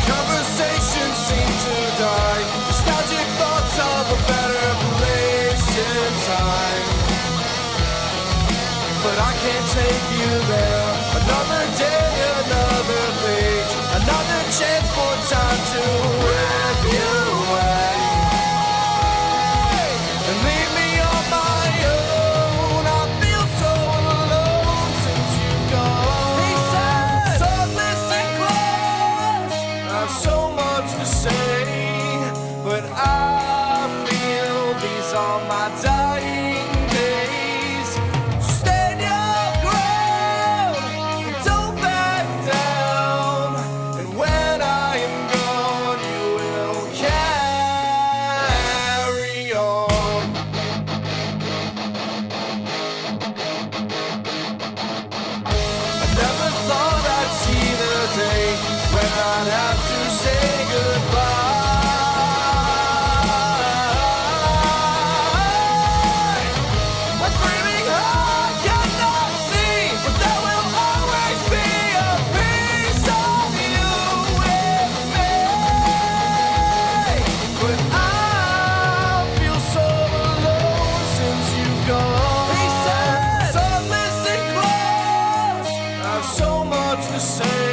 Conversations seem to die. Nostalgic thoughts of a better place in time. But I can't take you there. Another day, another page, another chance for time to rip you away and leave me on my own. I feel so alone since you've gone. He said, so listen close. I have so much to say, but I feel these are my dying days. Stand your ground, don't back down, and when I am gone, you will carry on. I never thought I'd see the day when I'd have to say goodbye. A dreaming heart cannot see, but there will always be a piece of you with me. But I feel so alone since you've gone. He said, so listen close. I have so much to say,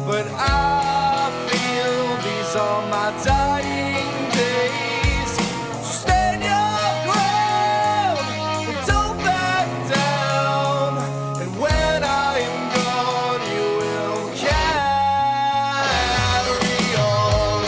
but I feel these are my dying days. So stand your ground and don't back down, and when I am gone, you will carry on.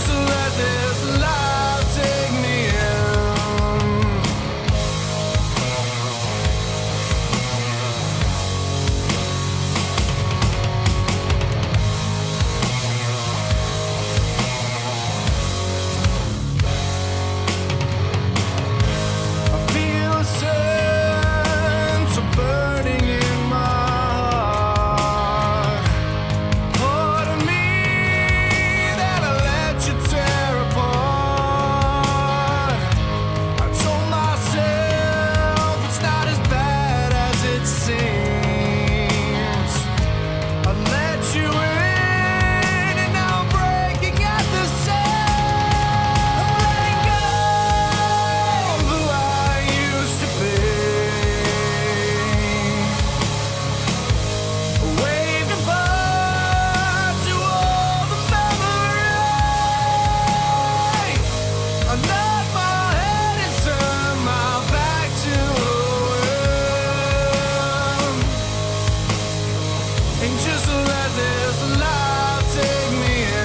just let this life take me in. I feel a sense of burning in my heart. Part of me that I let you tear apart. I told myself it's not as bad as it seems. I let you in and now I'm breaking at the seams. I'm letting go of who I used to be. Wave goodbye to all the memories. I nod my head and turn my back to him. And just let this life take me in.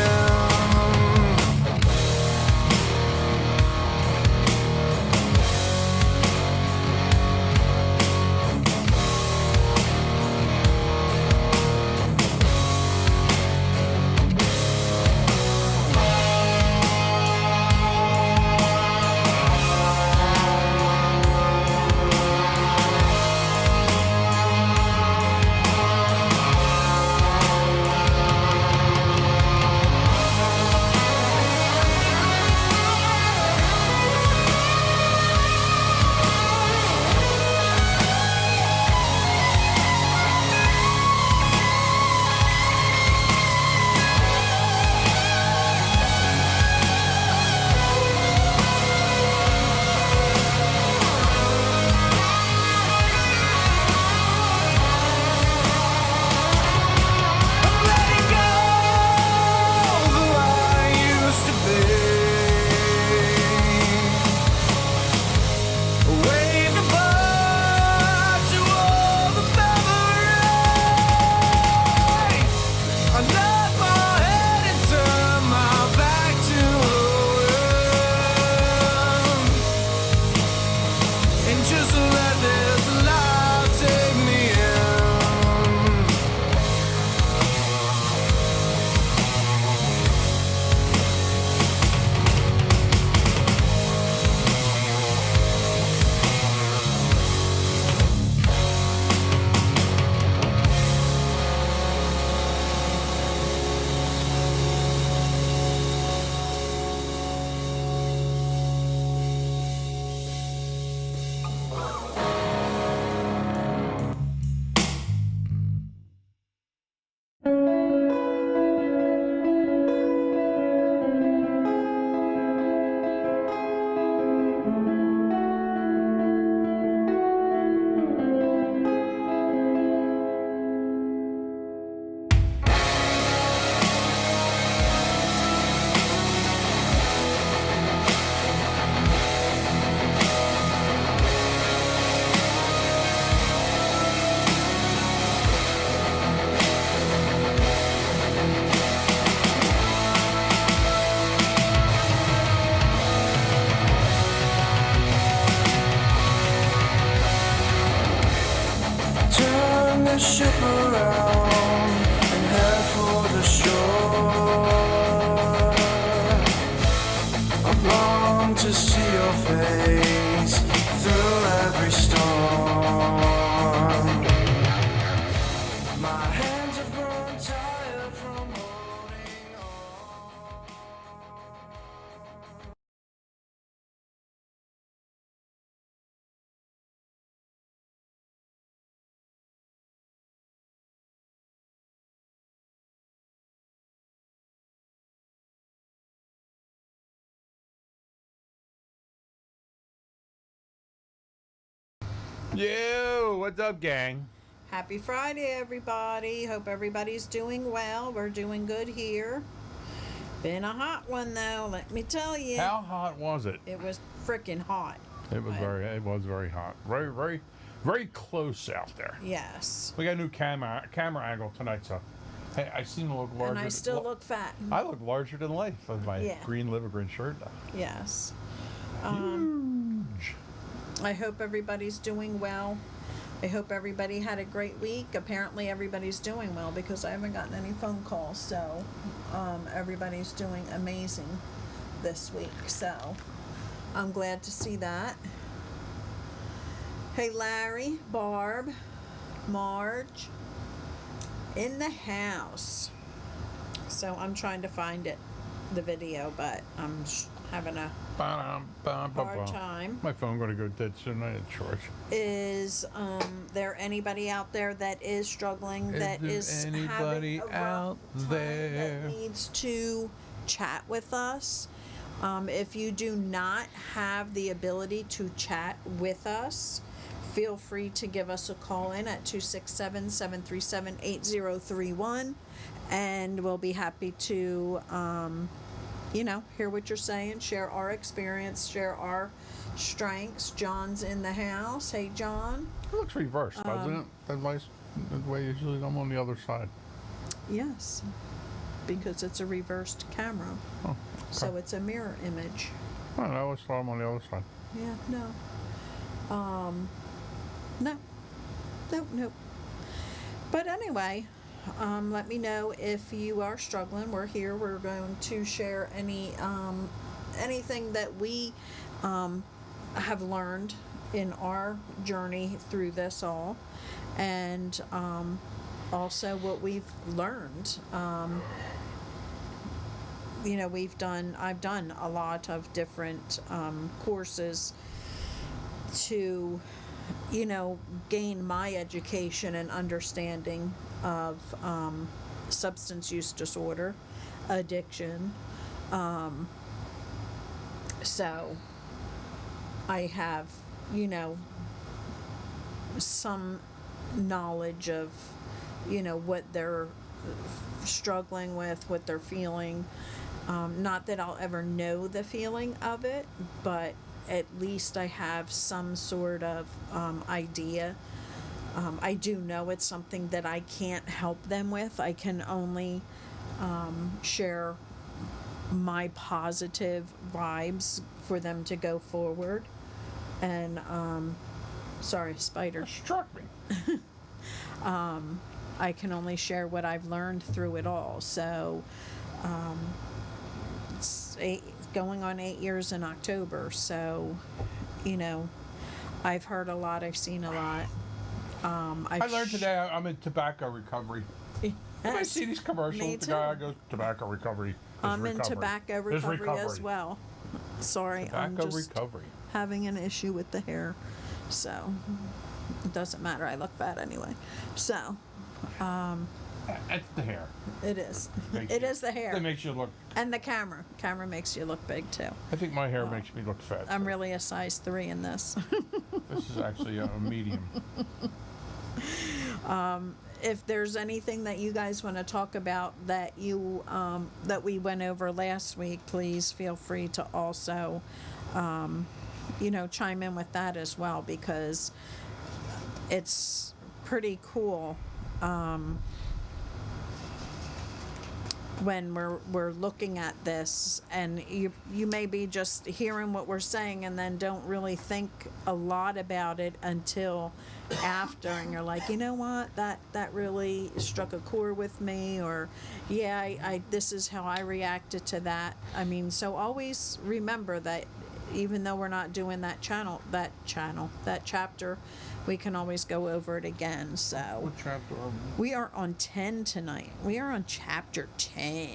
I'm letting go of who I used to be. Wave goodbye to all the memories. I nod my head and turn my back to him. And just let this life take me in. Turn the ship around and head for the shore. I long to see your face through every storm. My hands have grown tired from holding on. Yo, what's up, gang? Happy Friday, everybody. Hope everybody's doing well. We're doing good here. Been a hot one, though, let me tell you. How hot was it? It was freaking hot. It was very hot. Very close out there. Yes. We got a new camera angle tonight, so Hey, I seem to look larger. And I still look fat. I look larger than life with my Yeah. green liver shirt. Yes. Huge. I hope everybody's doing well. I hope everybody had a great week. Apparently everybody's doing well because I haven't gotten any phone calls. So everybody's doing amazing this week. So I'm glad to see that. Hey, Larry, Barb, Marge, in the house. So I'm trying to find it, the video, but I'm having a hard time. My phone going to go dead soon. I had choice. Is there anybody out there that is struggling, that there is having anybody a rough out time there? that needs to chat with us? If you do not have the ability to chat with us, feel free to give us a call in at 267-737-8031, and we'll be happy to hear what you're saying, share our experience, share our strengths. John's in the house. Hey, John. It looks reversed, doesn't it? That way usually I'm on the other side. Yes, because it's a reversed camera. Oh, okay. So it's a mirror image. I always thought I'm on the other side. Yeah, no. No. But anyway, let me know if you are struggling. We're here. We're going to share anything that we have learned in our journey through this all, and also what we've learned. I've done a lot of different courses to gain my education and understanding of substance use disorder, addiction. So I have, some knowledge of, what they're struggling with, what they're feeling. Not that I'll ever know the feeling of it, but at least I have some sort of idea. I do know it's something that I can't help them with. I can only share my positive vibes for them to go forward. And, sorry, spider. It struck me. I can only share what I've learned through it all. So, it's going on 8 years in October. So, I've heard a lot. I've seen a lot. I learned today I'm in tobacco recovery. When I see these commercials, Me the too. guy goes, tobacco recovery. I'm in tobacco recovery as well. Sorry, I'm Tobacco just recovery. having an issue with the hair. So, it doesn't matter. I look fat anyway. So, It's the hair. it is. Makes It you- is the hair. That makes you look. And the camera. Camera makes you look big too. I think my hair makes me look fat. I'm too. really a size 3 in this. This is actually a medium. If there's anything that you guys want to talk about that that we went over last week, please feel free to also chime in with that as well, because it's pretty cool when we're looking at this, and you may be just hearing what we're saying and then don't really think a lot about it until after, and you're like, you know what, that really struck a chord with me, or yeah, I this is how I reacted to that. I mean, so always remember that even though we're not doing that chapter, we can always go over it again. So What chapter are we? we are on 10 tonight. We are on chapter 10.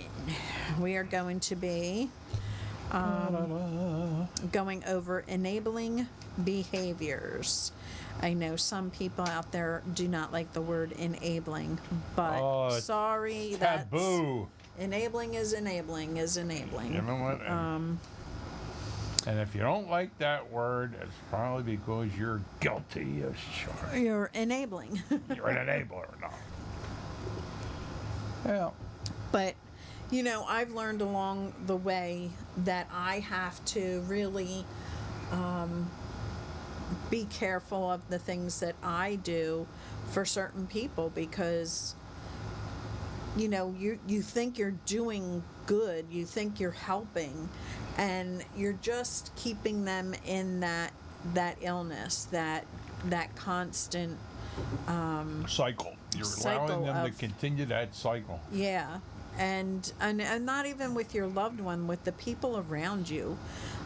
We are going to be going over enabling behaviors. I know some people out there do not like the word enabling, but Oh, it's sorry, that's Taboo. enabling is enabling is enabling. You know what? And if you don't like that word, it's probably because you're guilty as charged. You're enabling. You're an enabler now. Yeah. But, I've learned along the way that I have to really be careful of the things that I do for certain people, because you know, you think you're doing good, you think you're helping, and you're just keeping them in that illness, that constant, Cycle. You're Cycle allowing them to of- continue that cycle. yeah. And not even with your loved one, with the people around you.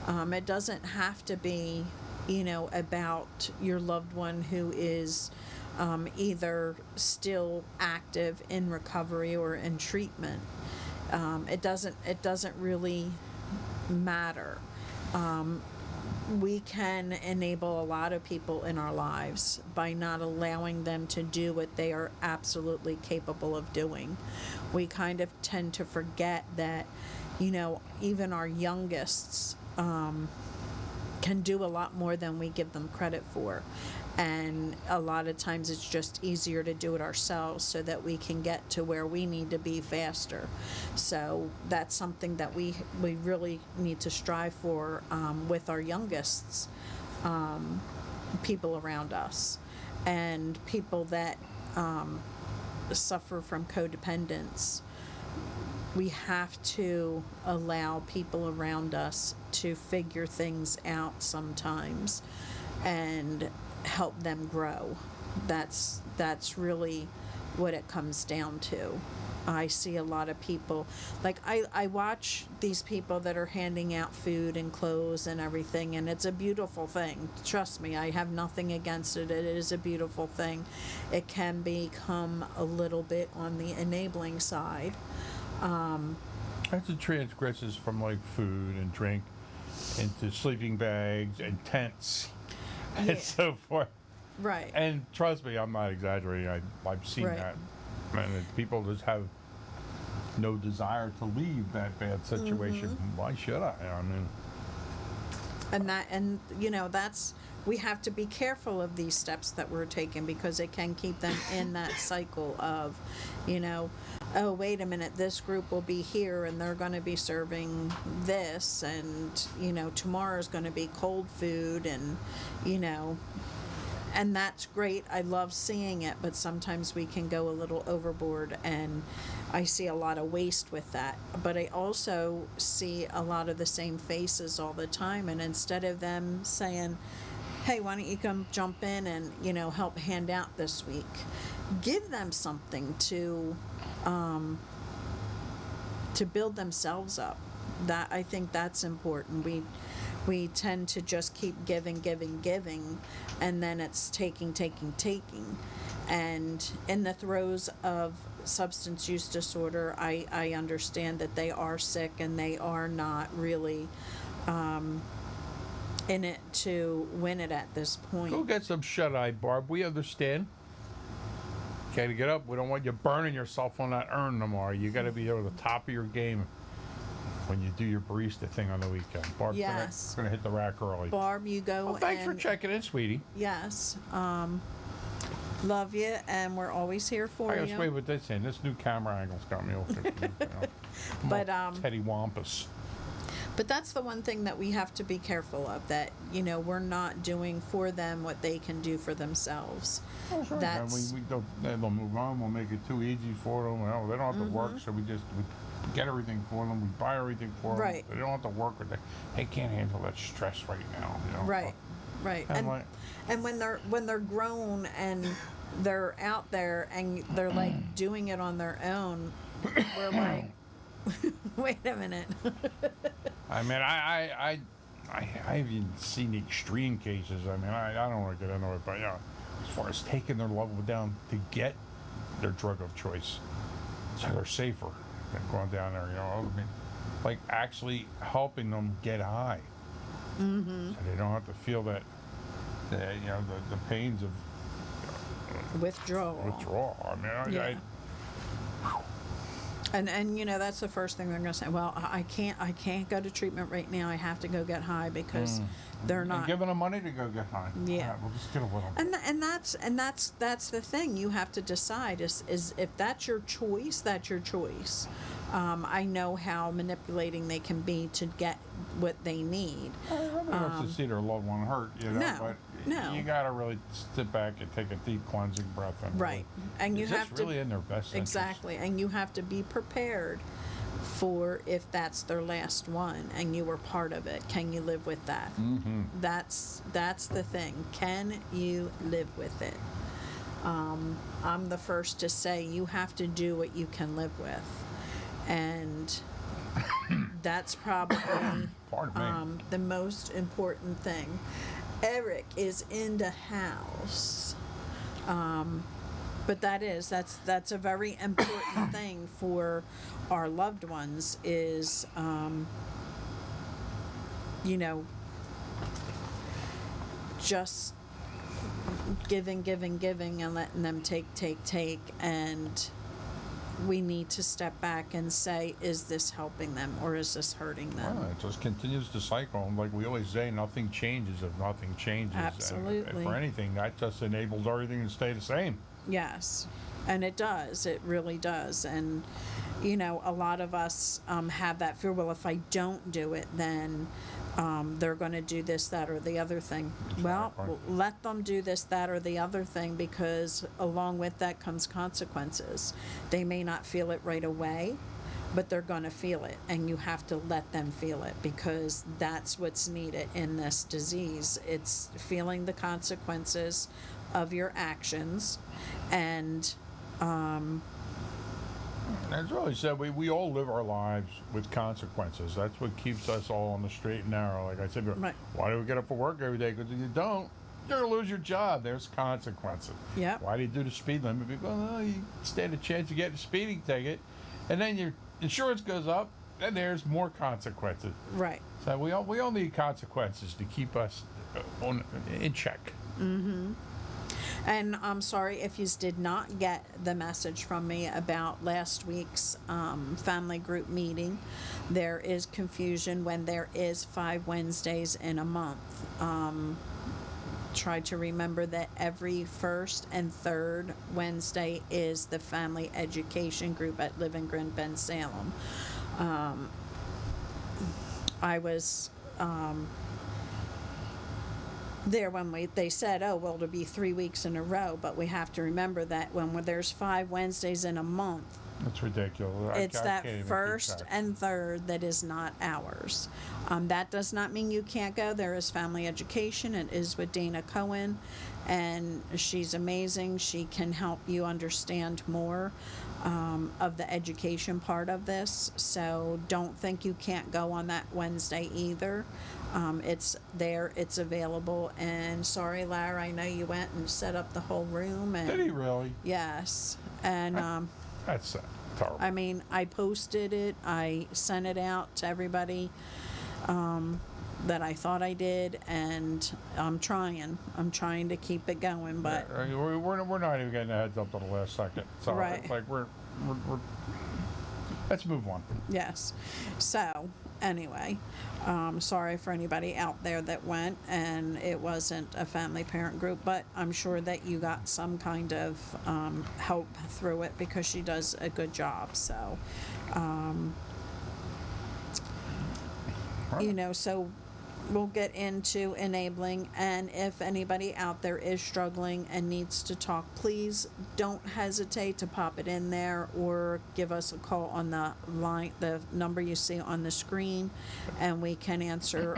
It doesn't have to be, you know, about your loved one who is either still active in recovery or in treatment. It doesn't really matter. We can enable a lot of people in our lives by not allowing them to do what they are absolutely capable of doing. We kind of tend to forget that, you know, even our youngest can do a lot more than we give them credit for. And a lot of times it's just easier to do it ourselves so that we can get to where we need to be faster. So that's something that we really need to strive for with our youngest people around us, and people that suffer from codependence. We have to allow people around us to figure things out sometimes and help them grow. That's really what it comes down to. I see a lot of people, like I watch these people that are handing out food and clothes and everything, and it's a beautiful thing. Trust me, I have nothing against it. It is a beautiful thing. It can become a little bit on the enabling side. As it transgresses from like food and drink into sleeping bags and tents Yeah. and so forth. Right. And trust me, I'm not exaggerating. I've seen Right. that. And people just have no desire to leave that bad situation. Mm-hmm. Why should I? I mean, And you know, we have to be careful of these steps that we're taking, because it can keep them in that cycle of, you know, oh, wait a minute, this group will be here and they're going to be serving this, and, you know, tomorrow's going to be cold food, and, you know, and that's great. I love seeing it, but sometimes we can go a little overboard, and I see a lot of waste with that. But I also see a lot of the same faces all the time, and instead of them saying, hey, why don't you come jump in and, you know, help hand out this week, give them something to build themselves up. That, I think that's important. We tend to just keep giving, and then it's taking. And in the throes of substance use disorder, I understand that they are sick and they are not really in it to win it at this point. go get some shut-eye, Barb. We understand. Okay, to get up. We don't want you burning yourself on that urn tomorrow. You got to be at the top of your game when you do your barista thing on the weekend. Barb's Yes. gonna hit the rack early. Barb, you go. Well, thanks for and- checking in, sweetie. Yes. Love you, and we're always here for I gotta you. wait with this in. This new camera angle's got me all confused. You know. I'm But, all Teddy Wampus. But that's the one thing that we have to be careful of, that, you know, we're not doing for them what they can do for themselves. And That's they'll move on. We'll make it too easy for them. Well, they don't have to work, so we get everything for them. We buy everything for them. Right. They don't have to work. They can't handle that stress right now. You know. right, right. And like- And when they're grown and they're out there and they're like doing it on their own, we're like, wait a minute. I mean, I haven't seen the extreme cases. I mean, I don't want to get into it, but yeah, as far as taking their level down to get their drug of choice, so they're safer than going down there. You know, I mean, like actually helping them get high, so they don't have to feel that, you know, the pains of Withdrawal. withdrawal. I mean, Yeah. And you know, that's the first thing they're going to say. Well, I can't go to treatment right now. I have to go get high because they're and not. giving them money to go get high. Yeah. We'll just get a little. And that's the thing. You have to decide is if that's your choice, that's your choice. I know how manipulating they can be to get what they need. Nobody wants to see their loved one hurt, you know. No, but no. You got to really sit back and take a deep cleansing breath. And Right. And you is have this to really in their best interest? exactly, and you have to be prepared for if that's their last one and you were part of it. Can you live with that? Mm-hmm. That's the thing. Can you live with it? I'm the first to say you have to do what you can live with, and that's probably Pardon me. the most important thing. Eric is in the house. But that's a very important thing for our loved ones is, just giving and letting them take, and we need to step back and say, is this helping them or is this hurting them? Well, it just continues to cycle. And like we always say, nothing changes if nothing changes. And Absolutely. for anything, that just enables everything to stay the same. Yes, and it does. It really does. And, a lot of us have that fear, well, if I don't do it, then they're going to do this, that, or the other thing. Well, Exactly. let them do this, that, or the other thing, because along with that comes consequences. They may not feel it right away, but they're going to feel it, and you have to let them feel it, because that's what's needed in this disease. It's feeling the consequences of your actions, and As really said, we all live our lives with consequences. That's what keeps us all on the straight and narrow. Like I said, Right. why do we get up for work every day? Because if you don't, you're going to lose your job. There's consequences. Yep. Why do you do the speed limit? Because, well, you stand a chance of getting a speeding ticket, and then your insurance goes up, and there's more consequences. right. So we all need consequences to keep us in check. And I'm sorry if you did not get the message from me about last week's family group meeting. There is confusion when there is 5 Wednesdays in a month. Try to remember that every first and third Wednesday is the family education group at Living Green, Ben Salem. I was there when they said, oh, well, it'll be 3 weeks in a row, but we have to remember that when there's 5 Wednesdays in a month, That's ridiculous. it's I that can't even keep first track. and third that is not ours. That does not mean you can't go. There is family education. It is with Dana Cohen, and she's amazing. She can help you understand more of the education part of this. So don't think you can't go on that Wednesday either. It's there. It's available. And sorry, Lara, I know you went and set up the whole room. And Did he really? yes. And That's terrible. I mean, I posted it, I sent it out to everybody that I thought I did, and I'm trying to keep it going, but We're not even getting a heads up to the last second. So Right. it's like we're let's move on. yes. So, anyway, sorry for anybody out there that went and it wasn't a family parent group, but I'm sure that you got some kind of help through it because she does a good job. So, so we'll get into enabling, and if anybody out there is struggling and needs to talk, please don't hesitate to pop it in there or give us a call on the line, the number you see on the screen, and we can answer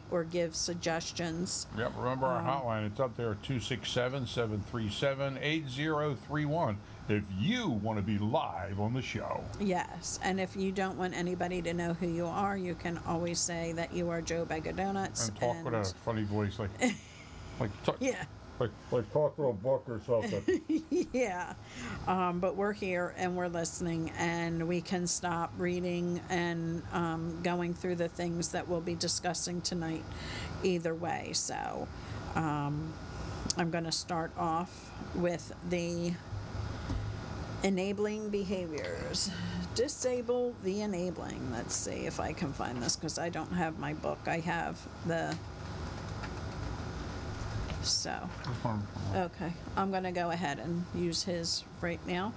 or give suggestions. Yep, remember our hotline. It's up there, 267-737-8031. If you want to be live on the show. Yes, and if you don't want anybody to know who you are, you can always say that you are Joe Bag of Donuts. And talk with a funny voice, like talk, Yeah. like talk to a book or something. Yeah, but we're here and we're listening, and we can stop reading and going through the things that we'll be discussing tonight either way. So I'm going to start off with the enabling behaviors. Disable the enabling. Let's see if I can find this because I don't have my book. I have the... So... Okay, I'm going to go ahead and use his right now.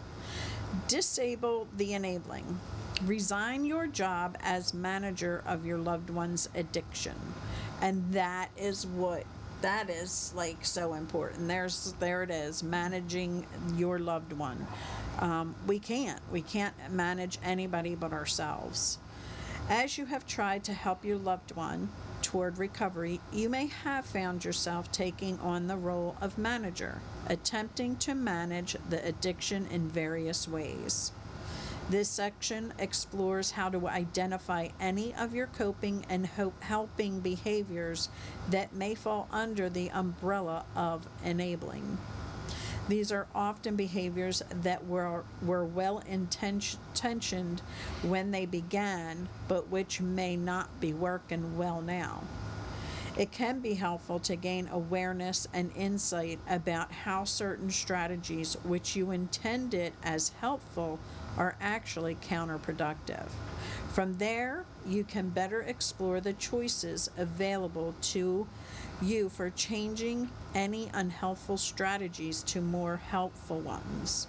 Disable the enabling. Resign your job as manager of your loved one's addiction. And that is like so important. There it is, managing your loved one. We can't manage anybody but ourselves. As you have tried to help your loved one toward recovery, you may have found yourself taking on the role of manager, attempting to manage the addiction in various ways. This section explores how to identify any of your coping and helping behaviors that may fall under the umbrella of enabling. These are often behaviors that were well intentioned when they began, but which may not be working well now. It can be helpful to gain awareness and insight about how certain strategies which you intended as helpful are actually counterproductive. From there, you can better explore the choices available to you for changing any unhelpful strategies to more helpful ones.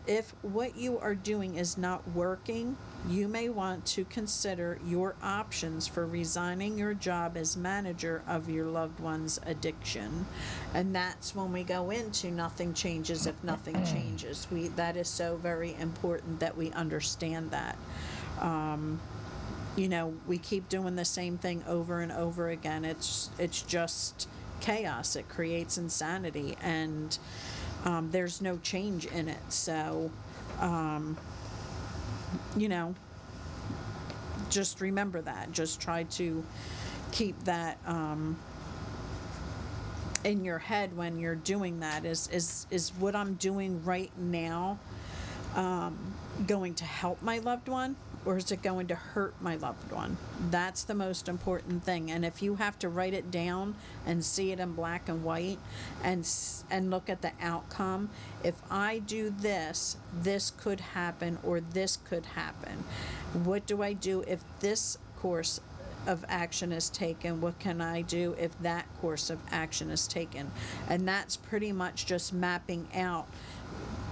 If what you are doing is not working, you may want to consider your options for resigning your job as manager of your loved one's addiction. And that's when we go into nothing changes if nothing changes. That is so very important that we understand that. We keep doing the same thing over and over again. It's just chaos. It creates insanity, and there's no change in it. So, just remember that. Just try to keep that in your head when you're doing that. Is what I'm doing right now going to help my loved one, or is it going to hurt my loved one? That's the most important thing. And if you have to write it down and see it in black and white and look at the outcome, if I do this, this could happen, or this could happen. What do I do if this course of action is taken? What can I do if that course of action is taken? And that's pretty much just mapping out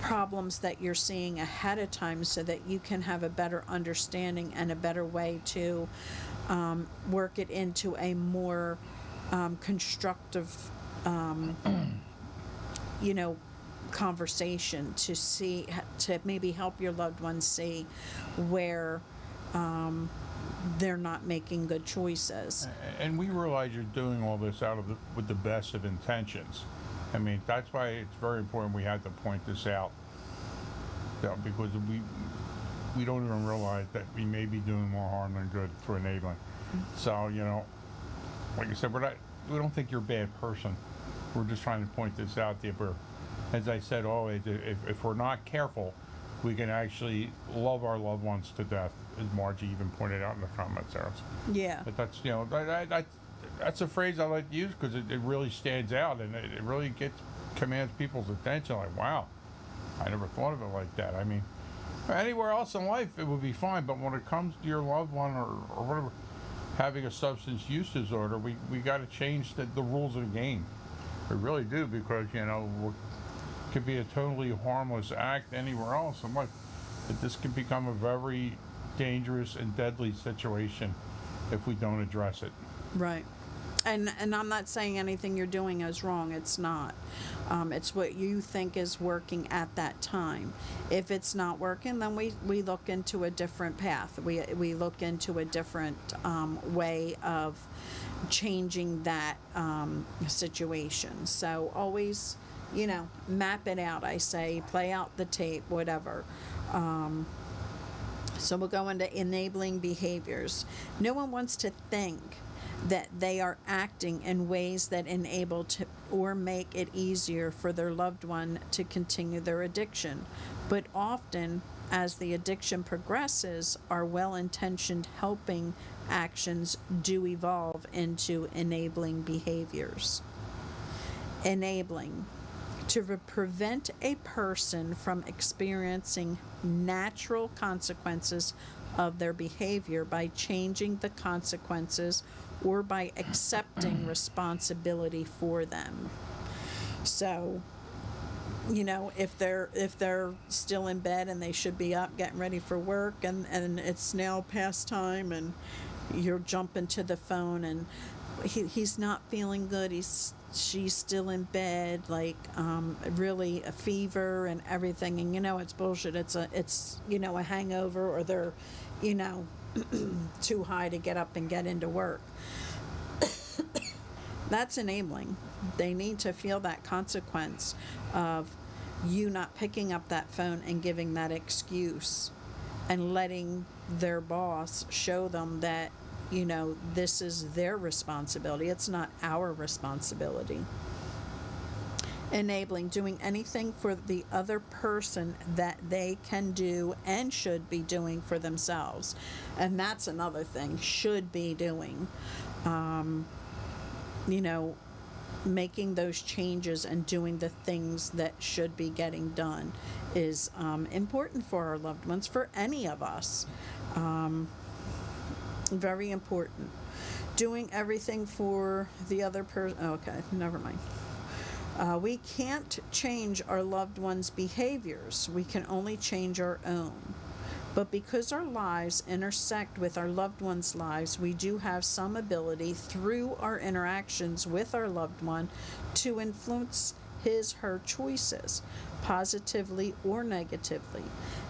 problems that you're seeing ahead of time so that you can have a better understanding and a better way to work it into a more constructive conversation to maybe help your loved ones see where they're not making good choices. And we realize you're doing all this with the best of intentions. I mean, that's why it's very important we had to point this out, because we don't even realize that we may be doing more harm than good through enabling. So, like I said, we don't think you're a bad person. We're just trying to point this out there. As I said always, if we're not careful, we can actually love our loved ones to death, as Margie even pointed out in the comments there. Yeah. But that's, that's a phrase I like to use because it really stands out, and it really commands people's attention. Like, wow, I never thought of it like that. I mean, anywhere else in life it would be fine, but when it comes to your loved one or whatever, having a substance use disorder, we got to change the rules of the game. We really do, because it could be a totally harmless act anywhere else in life, but this can become a very dangerous and deadly situation if we don't address it. Right. And I'm not saying anything you're doing is wrong. It's not. It's what you think is working at that time. If it's not working, then we look into a different path. We look into a different way of changing that situation. So always, map it out. I say, play out the tape, whatever. So we'll go into enabling behaviors. No one wants to think that they are acting in ways that enable to or make it easier for their loved one to continue their addiction. But often, as the addiction progresses, our well-intentioned helping actions do evolve into enabling behaviors. Enabling. To prevent a person from experiencing natural consequences of their behavior by changing the consequences or by accepting responsibility for them. So, you know, if they're still in bed and they should be up getting ready for work, and it's now past time, and you're jumping to the phone, and he's not feeling good, she's still in bed, like really a fever and everything, and you know it's bullshit, it's you know a hangover, or they're you know too high to get up and get into work. That's enabling. They need to feel that consequence of you not picking up that phone and giving that excuse, and letting their boss show them that, you know, this is their responsibility. It's not our responsibility. Enabling, doing anything for the other person that they can do and should be doing for themselves. And that's another thing, should be doing. You know, making those changes and doing the things that should be getting done is important for our loved ones, for any of us. Very important. Doing everything for the other person. Okay, never mind. We can't change our loved ones' behaviors. We can only change our own. But because our lives intersect with our loved ones' lives, we do have some ability through our interactions with our loved one to influence his/her choices, positively or negatively.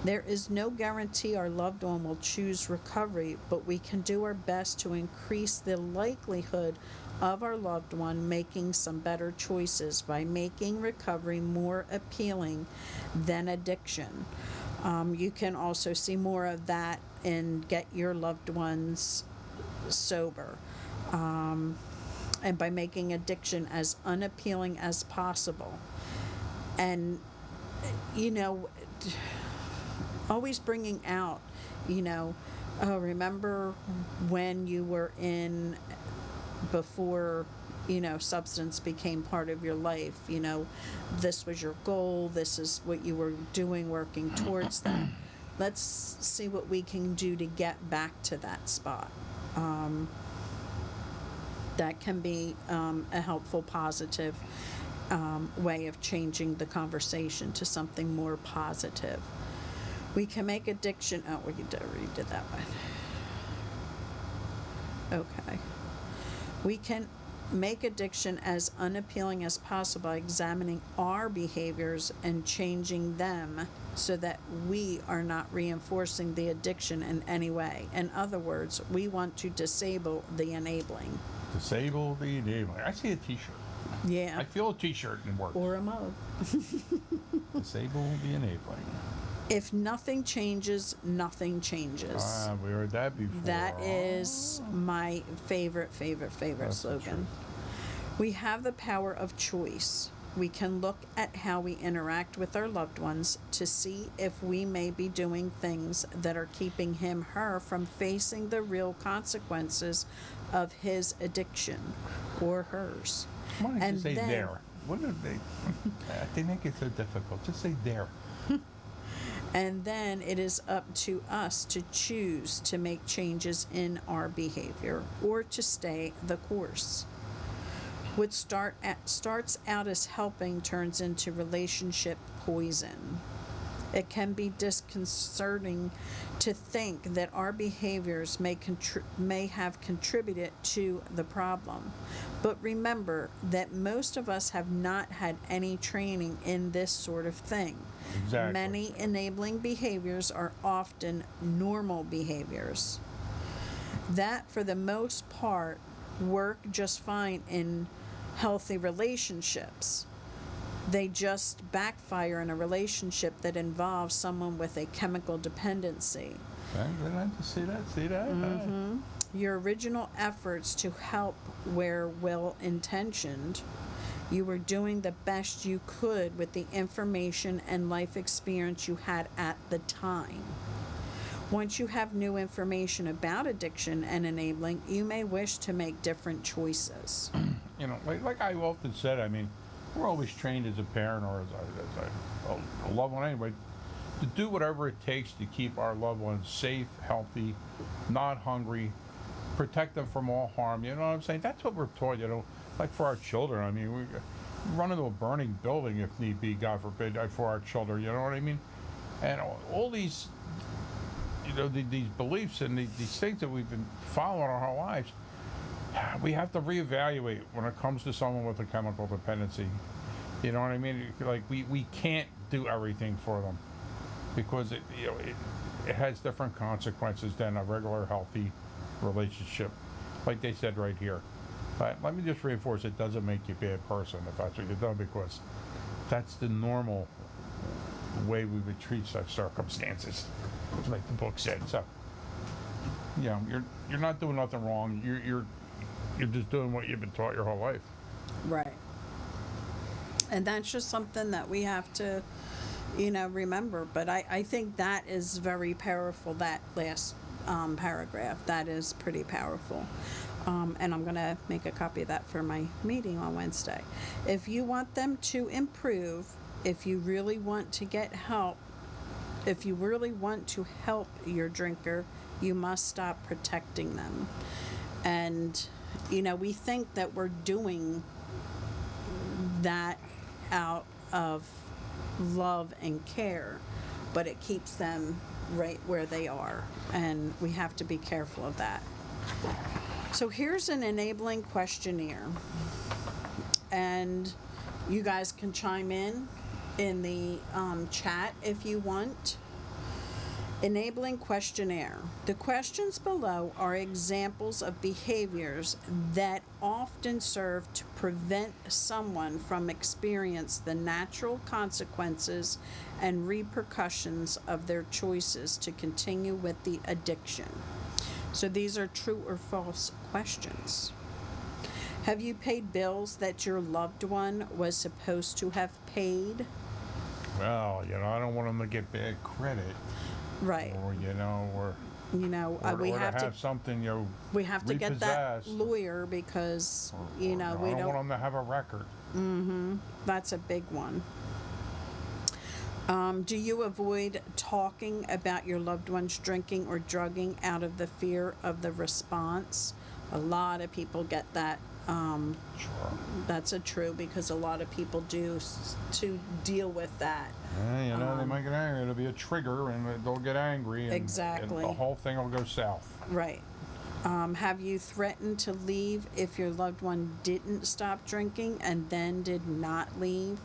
There is no guarantee our loved one will choose recovery, but we can do our best to increase the likelihood of our loved one making some better choices by making recovery more appealing than addiction. You can also see more of that in Get Your Loved Ones Sober. And by making addiction as unappealing as possible. And, you know, always bringing out, you know, oh, remember when you were in, before, you know, substance became part of your life, you know, this was your goal, this is what you were doing, working towards that. Let's see what we can do to get back to that spot. That can be a helpful, positive way of changing the conversation to something more positive. We can make addiction, oh, we already did that one. Okay. We can make addiction as unappealing as possible by examining our behaviors and changing them so that we are not reinforcing the addiction in any way. In other words, we want to disable the enabling. Disable the enabling. I see a t-shirt. Yeah. I feel a t-shirt and it works. Or a mug. Disable the enabling. If nothing changes, nothing changes. We heard that before. That is my favorite That's slogan. We have the power of choice. We can look at how we interact with our loved ones to see if we may be doing things that are keeping him/her from facing the real consequences of his addiction or hers. Why don't you say then- there? What are they? They make it so difficult. Just say there. And then it is up to us to choose to make changes in our behavior or to stay the course. What starts out as helping turns into relationship poison. It can be disconcerting to think that our behaviors may have contributed to the problem. But remember that most of us have not had any training in this sort of thing. Exactly. Many enabling behaviors are often normal behaviors that, for the most part, work just fine in healthy relationships. They just backfire in a relationship that involves someone with a chemical dependency. See that? Mm-hmm. Your original efforts to help were well-intentioned. You were doing the best you could with the information and life experience you had at the time. Once you have new information about addiction and enabling, you may wish to make different choices. You know, like I often said, I mean, we're always trained as a parent or as a loved one anyway, to do whatever it takes to keep our loved ones safe, healthy, not hungry, protect them from all harm. You know what I'm saying? That's what we're taught, you know, like for our children. I mean, run into a burning building if need be, God forbid, for our children. You know what I mean? And all these, these beliefs and these things that we've been following our whole lives, we have to reevaluate when it comes to someone with a chemical dependency. You know what I mean? Like we can't do everything for them because it has different consequences than a regular healthy relationship, like they said right here. But let me just reinforce, it doesn't make you a bad person if that's what you've done, because that's the normal way we would treat such circumstances, like the book said. So, you're not doing nothing wrong. You're just doing what you've been taught your whole life. Right. And that's just something that we have to, remember. But I think that is very powerful, that last paragraph. That is pretty powerful. And I'm going to make a copy of that for my meeting on Wednesday. If you want them to improve, if you really want to get help, if you really want to help your drinker, you must stop protecting them. And, we think that we're doing that out of love and care, but it keeps them right where they are. And we have to be careful of that. So here's an enabling questionnaire, and you guys can chime in the chat if you want. Enabling questionnaire. The questions below are examples of behaviors that often serve to prevent someone from experiencing the natural consequences and repercussions of their choices to continue with the addiction. So these are true or false questions. Have you paid bills that your loved one was supposed to have paid? Well, I don't want them to get bad credit. Right. Or, or we or have to have something, we have to get that repossessed. lawyer because, I we don't don't. want them to have a record. That's a big one. Do you avoid talking about your loved one's drinking or drugging out of the fear of the response? A lot of people get that. Sure. That's true, because a lot of people do to deal with that. Yeah, they might get angry. It'll be a trigger, and they'll get angry. And, Exactly. And the whole thing will go south. Right. Have you threatened to leave if your loved one didn't stop drinking and then did not leave?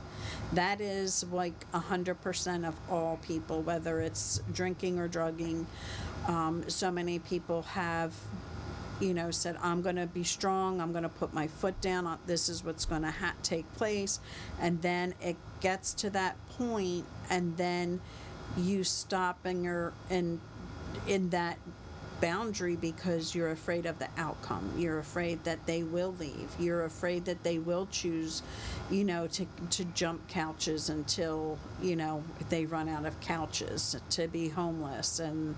That is like 100% of all people, whether it's drinking or drugging. So many people have, said, I'm going to be strong. I'm going to put my foot down. This is what's going to take place. And then it gets to that point, and then you stopping her in that boundary because you're afraid of the outcome. You're afraid that they will leave. You're afraid that they will choose, to jump couches until, they run out of couches, to be homeless. And,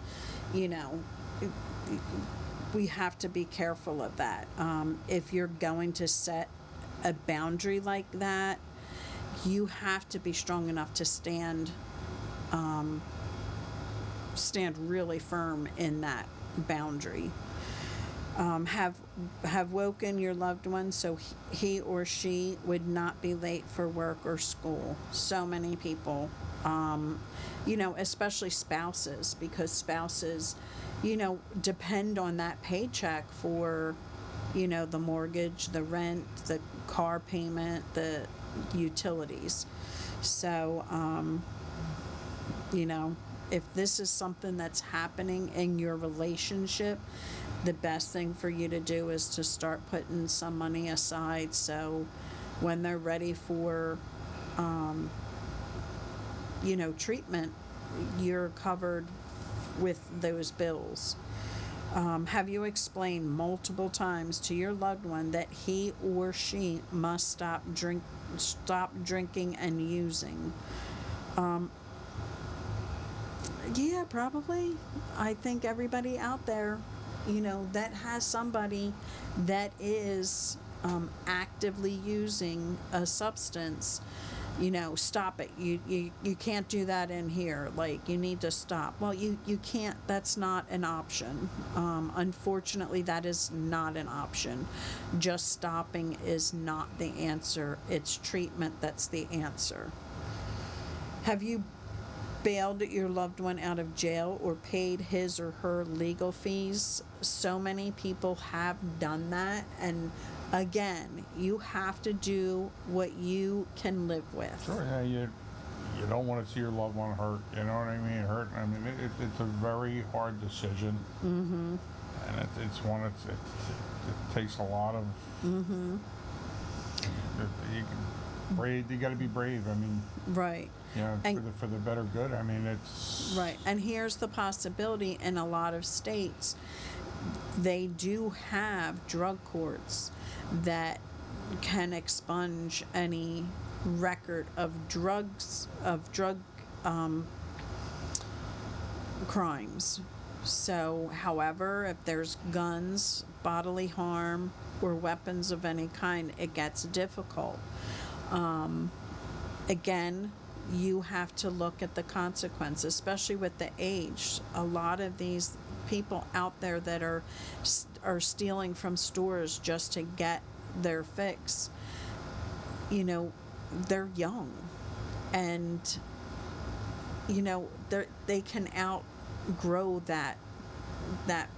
we have to be careful of that. If you're going to set a boundary like that, you have to be strong enough to stand really firm in that boundary. Have woken your loved one so he or she would not be late for work or school. So many people, especially spouses, because spouses, depend on that paycheck for, the mortgage, the rent, the car payment, the utilities. So, if this is something that's happening in your relationship, the best thing for you to do is to start putting some money aside, so when they're ready for, treatment, you're covered with those bills. Have you explained multiple times to your loved one that he or she must stop drinking and using? Yeah, probably. I think everybody out there, that has somebody that is actively using a substance, stop it. You can't do that in here. Like, you need to stop. Well, you can't. That's not an option. Unfortunately, that is not an option. Just stopping is not the answer. It's treatment that's the answer. Have you bailed your loved one out of jail or paid his or her legal fees? So many people have done that, and again, you have to do what you can live with. Sure, yeah, you don't want to see your loved one hurt. You know what I mean? Hurt. I mean, it's a very hard decision, and it's one. It takes a lot of. You can brave. You got to be brave. I mean. Right. And for the better good. I mean, it's right. And here's the possibility: in a lot of states, they do have drug courts that can expunge any record of drug crimes. So, however, if there's guns, bodily harm, or weapons of any kind, it gets difficult. Again, you have to look at the consequence, especially with the age. A lot of these people out there that are stealing from stores just to get their fix, they're young, and they can outgrow that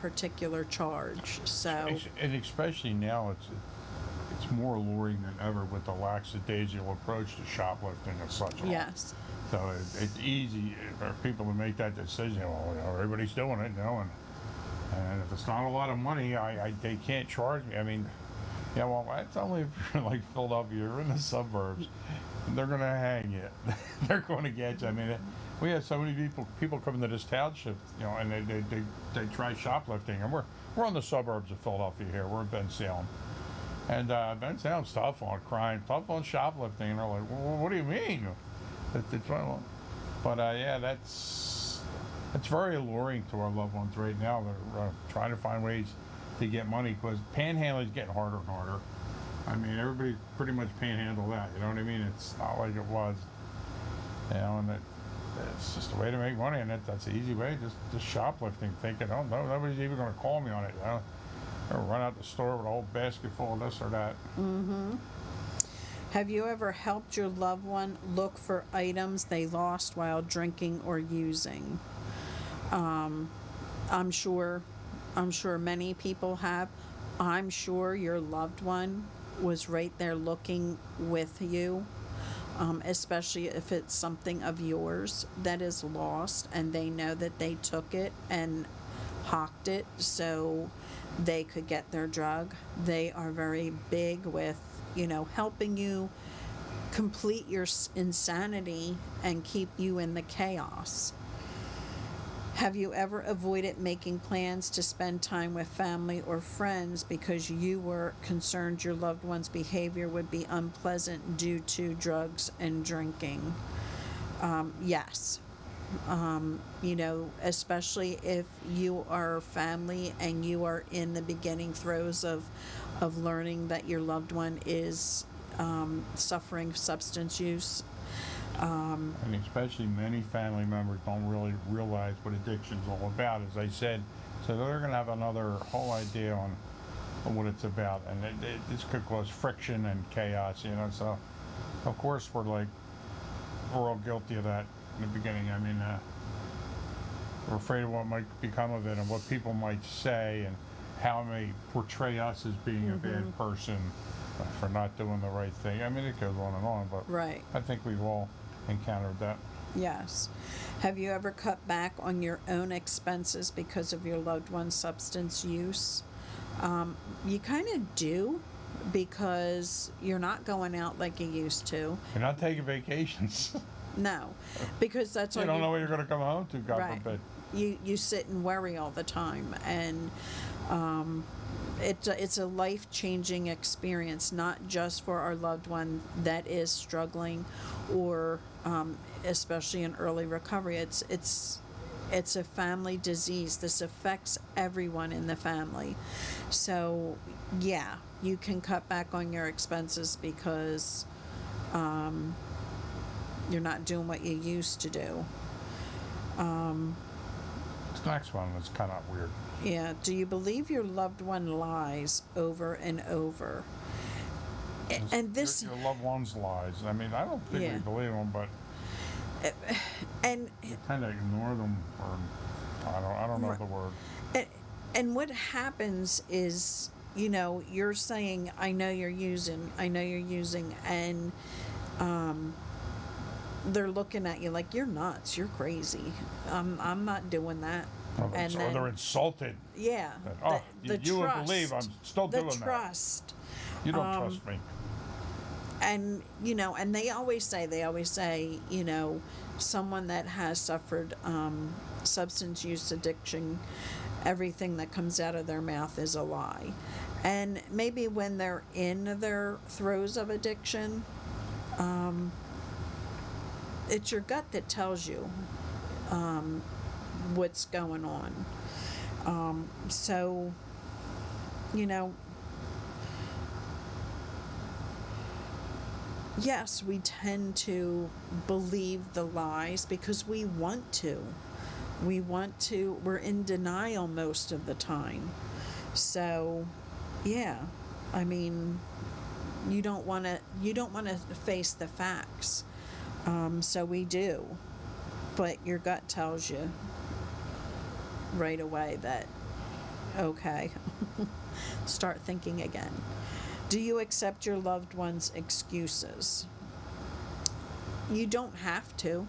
particular charge. So, and especially now, it's more alluring than ever with the lackadaisical approach to shoplifting and such. yes. So it's easy for people to make that decision. Well, everybody's doing it, and if it's not a lot of money, they can't charge me. I mean, well, that's only if you're like Philadelphia, you're in the suburbs. They're going to hang you. They're going to get you. I mean, we have so many people come into this township, and they try shoplifting, and we're in the suburbs of Philadelphia here. We're in Bensalem. And Bensalem's tough on crime, tough on shoplifting. And they're like, well, what do you mean? But that's very alluring to our loved ones right now. They're trying to find ways to get money, because panhandling is getting harder and harder. I mean, everybody pretty much panhandle that. You know what I mean? It's not like it was. And it's just a way to make money, and that's the easy way. Just shoplifting, thinking, oh no, nobody's even going to call me on it. Or run out the store with a whole basket full of this or that. Have you ever helped your loved one look for items they lost while drinking or using? I'm sure many people have. I'm sure your loved one was right there looking with you, especially if it's something of yours that is lost and they know that they took it and hawked it so they could get their drug. They are very big with, helping you complete your insanity and keep you in the chaos. Have you ever avoided making plans to spend time with family or friends because you were concerned your loved one's behavior would be unpleasant due to drugs and drinking? Yes. Especially if you are family and you are in the beginning throes of learning that your loved one is suffering substance use. And especially many family members don't really realize what addiction's all about, as I said. So they're going to have another whole idea on what it's about. And this could cause friction and chaos, So, of course, we're all guilty of that in the beginning. I mean, we're afraid of what might become of it and what people might say and how they portray us as being a bad person for not doing the right thing. I mean, it goes on, but Right. I think we've all encountered that. Yes. Have you ever cut back on your own expenses because of your loved one's substance use? You kind of do, because you're not going out like you used to. You're not taking vacations. No, because that's all You don't know what you're going to come home to, God right. forbid. You sit and worry all the time, and it's a life-changing experience, not just for our loved one that is struggling, or especially in early recovery. It's a family disease. This affects everyone in the family. So yeah, you can cut back on your expenses because You're not doing what you used to do. This next one is kind of weird. Yeah. Do you believe your loved one lies over and over? And this, your loved one's lies. I mean, I don't think Yeah. we believe them, but and we kind of ignore them, or I don't know the word. and what happens is, you're saying, I know you're using, and they're looking at you like, you're nuts, you're crazy. I'm not doing that. Or And they're then, insulted. yeah, That, oh, you would believe I'm still the doing that. trust. You don't trust me. And and they always say, someone that has suffered substance use addiction, everything that comes out of their mouth is a lie. And maybe when they're in their throes of addiction, it's your gut that tells you what's going on. So, yes, we tend to believe the lies because we want to. We're in denial most of the time. So, yeah, I mean, you don't want to face the facts. So we do. But your gut tells you right away that, okay, start thinking again. Do you accept your loved one's excuses? You don't have to.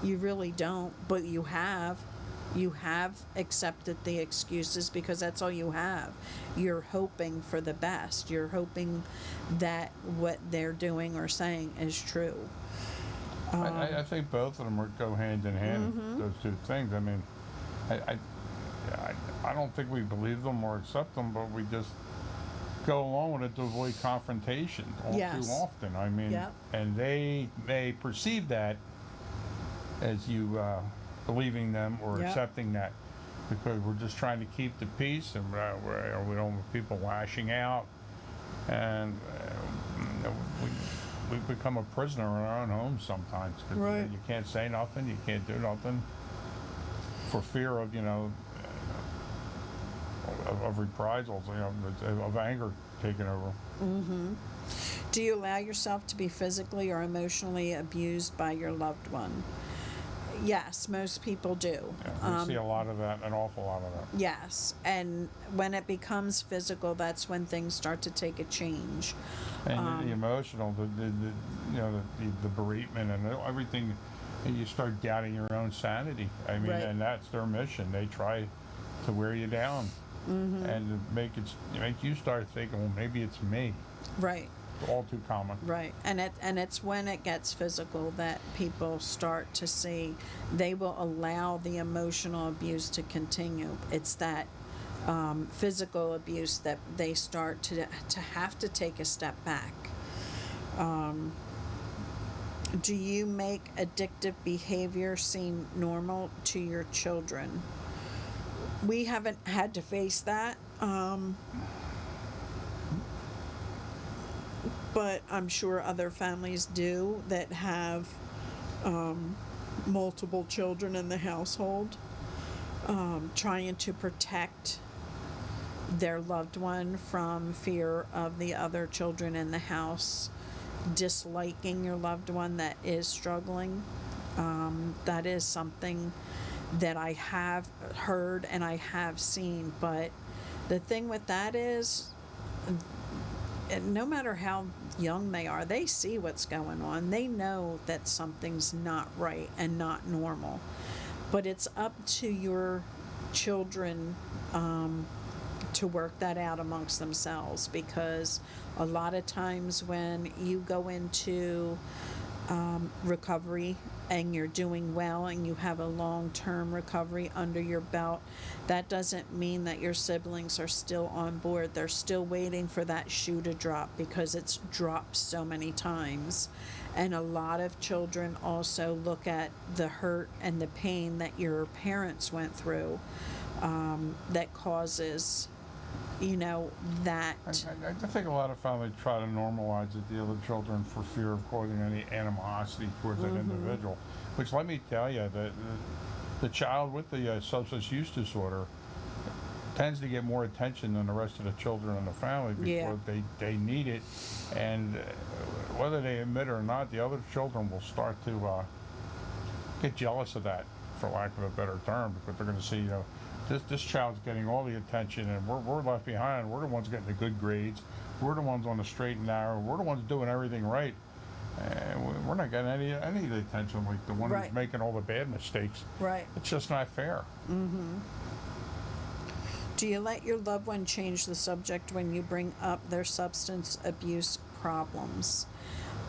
You really don't, but you have. You have accepted the excuses because that's all you have. You're hoping for the best. You're hoping that what they're doing or saying is true. I think both of them go hand in hand, those two things. I mean, I don't think we believe them or accept them, but we just go along with it to avoid confrontation all Yes. too often. I mean, Yep. and they may perceive that as you believing them or Yep. accepting that, because we're just trying to keep the peace, and we don't want people lashing out, and we become a prisoner in our own homes sometimes. 'Cause, Right. you can't say nothing, you can't do nothing, for fear of of reprisals, of anger taking over. Do you allow yourself to be physically or emotionally abused by your loved one? Yes, most people do. Yeah, we see a lot of that, an awful lot of that. Yes, and when it becomes physical, that's when things start to take a change. And the emotional, the bereavement and everything, and you start doubting your own sanity. I mean, Right. and that's their mission. They try to wear you down, and to make you start thinking, well, maybe it's me. Right. All too common. Right, and it's when it gets physical that people start to see they will allow the emotional abuse to continue. It's that physical abuse that they start to have to take a step back. Do you make addictive behavior seem normal to your children? We haven't had to face that. But I'm sure other families do that have multiple children in the household, trying to protect their loved one from fear of the other children in the house disliking your loved one that is struggling. That is something that I have heard and I have seen, but the thing with that is, and no matter how young they are, they see what's going on. They know that something's not right and not normal. But it's up to your children to work that out amongst themselves, because a lot of times when you go into recovery and you're doing well and you have a long-term recovery under your belt, that doesn't mean that your siblings are still on board. They're still waiting for that shoe to drop because it's dropped so many times. And a lot of children also look at the hurt and the pain that your parents went through that causes you know, that. I think a lot of families try to normalize it to the other children for fear of causing any animosity towards an individual. Which, let me tell you, the child with the substance use disorder tends to get more attention than the rest of the children in the family Yeah. because they need it, and whether they admit it or not, the other children will start to get jealous of that, for lack of a better term, because they're going to see, you know, this child's getting all the attention, and we're left behind. We're the ones getting the good grades. We're the ones on the straight and narrow. We're the ones doing everything right, and we're not getting any of the attention like the one Right. who's making all the bad mistakes. Right. It's just not fair. Do you let your loved one change the subject when you bring up their substance abuse problems?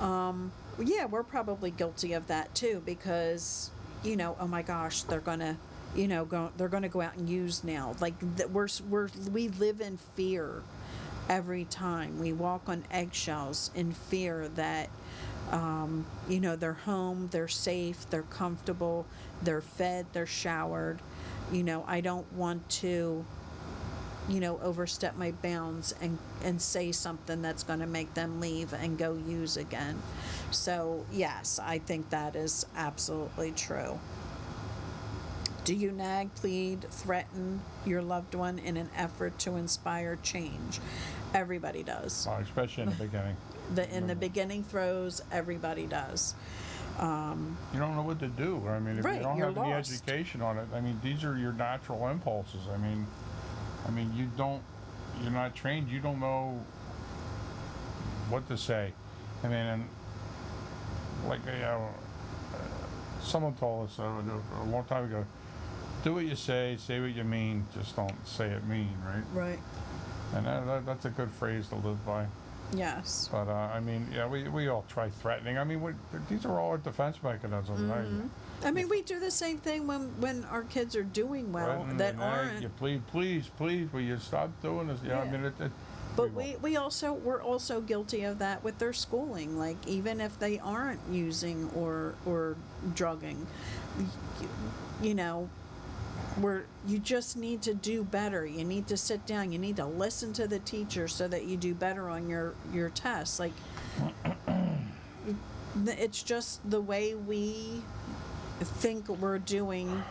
Yeah, we're probably guilty of that too, because, you know, oh my gosh, they're gonna, you know, they're gonna go out and use now. Like we live in fear every time. We walk on eggshells in fear that, you know, they're home, they're safe, they're comfortable, they're fed, they're showered. You know, I don't want to, you know, overstep my bounds and say something that's going to make them leave and go use again. So, yes, I think that is absolutely true. Do you nag, plead, threaten your loved one in an effort to inspire change? Everybody does. Especially in the beginning. In the beginning throes, everybody does. You don't know what to do. I mean, if Right, you don't you're have any lost. education on it, I mean, these are your natural impulses. I mean, you're not trained. You don't know what to say. I mean, and like someone told us a long time ago, do what you say what you mean, just don't say it mean, right? Right. And that's a good phrase to live by. Yes. But I mean, yeah, we all try threatening. I mean, these are all our defense mechanisms. Right? I mean, we do the same thing when our kids are doing well Threaten, that nag, aren't. You please, will you stop doing this? Yeah, I Yeah. mean, But will. we're also guilty of that with their schooling. Like, even if they aren't using or drugging, you know, you just need to do better. You need to sit down. You need to listen to the teacher so that you do better on your tests. Like, it's just the way we think we're doing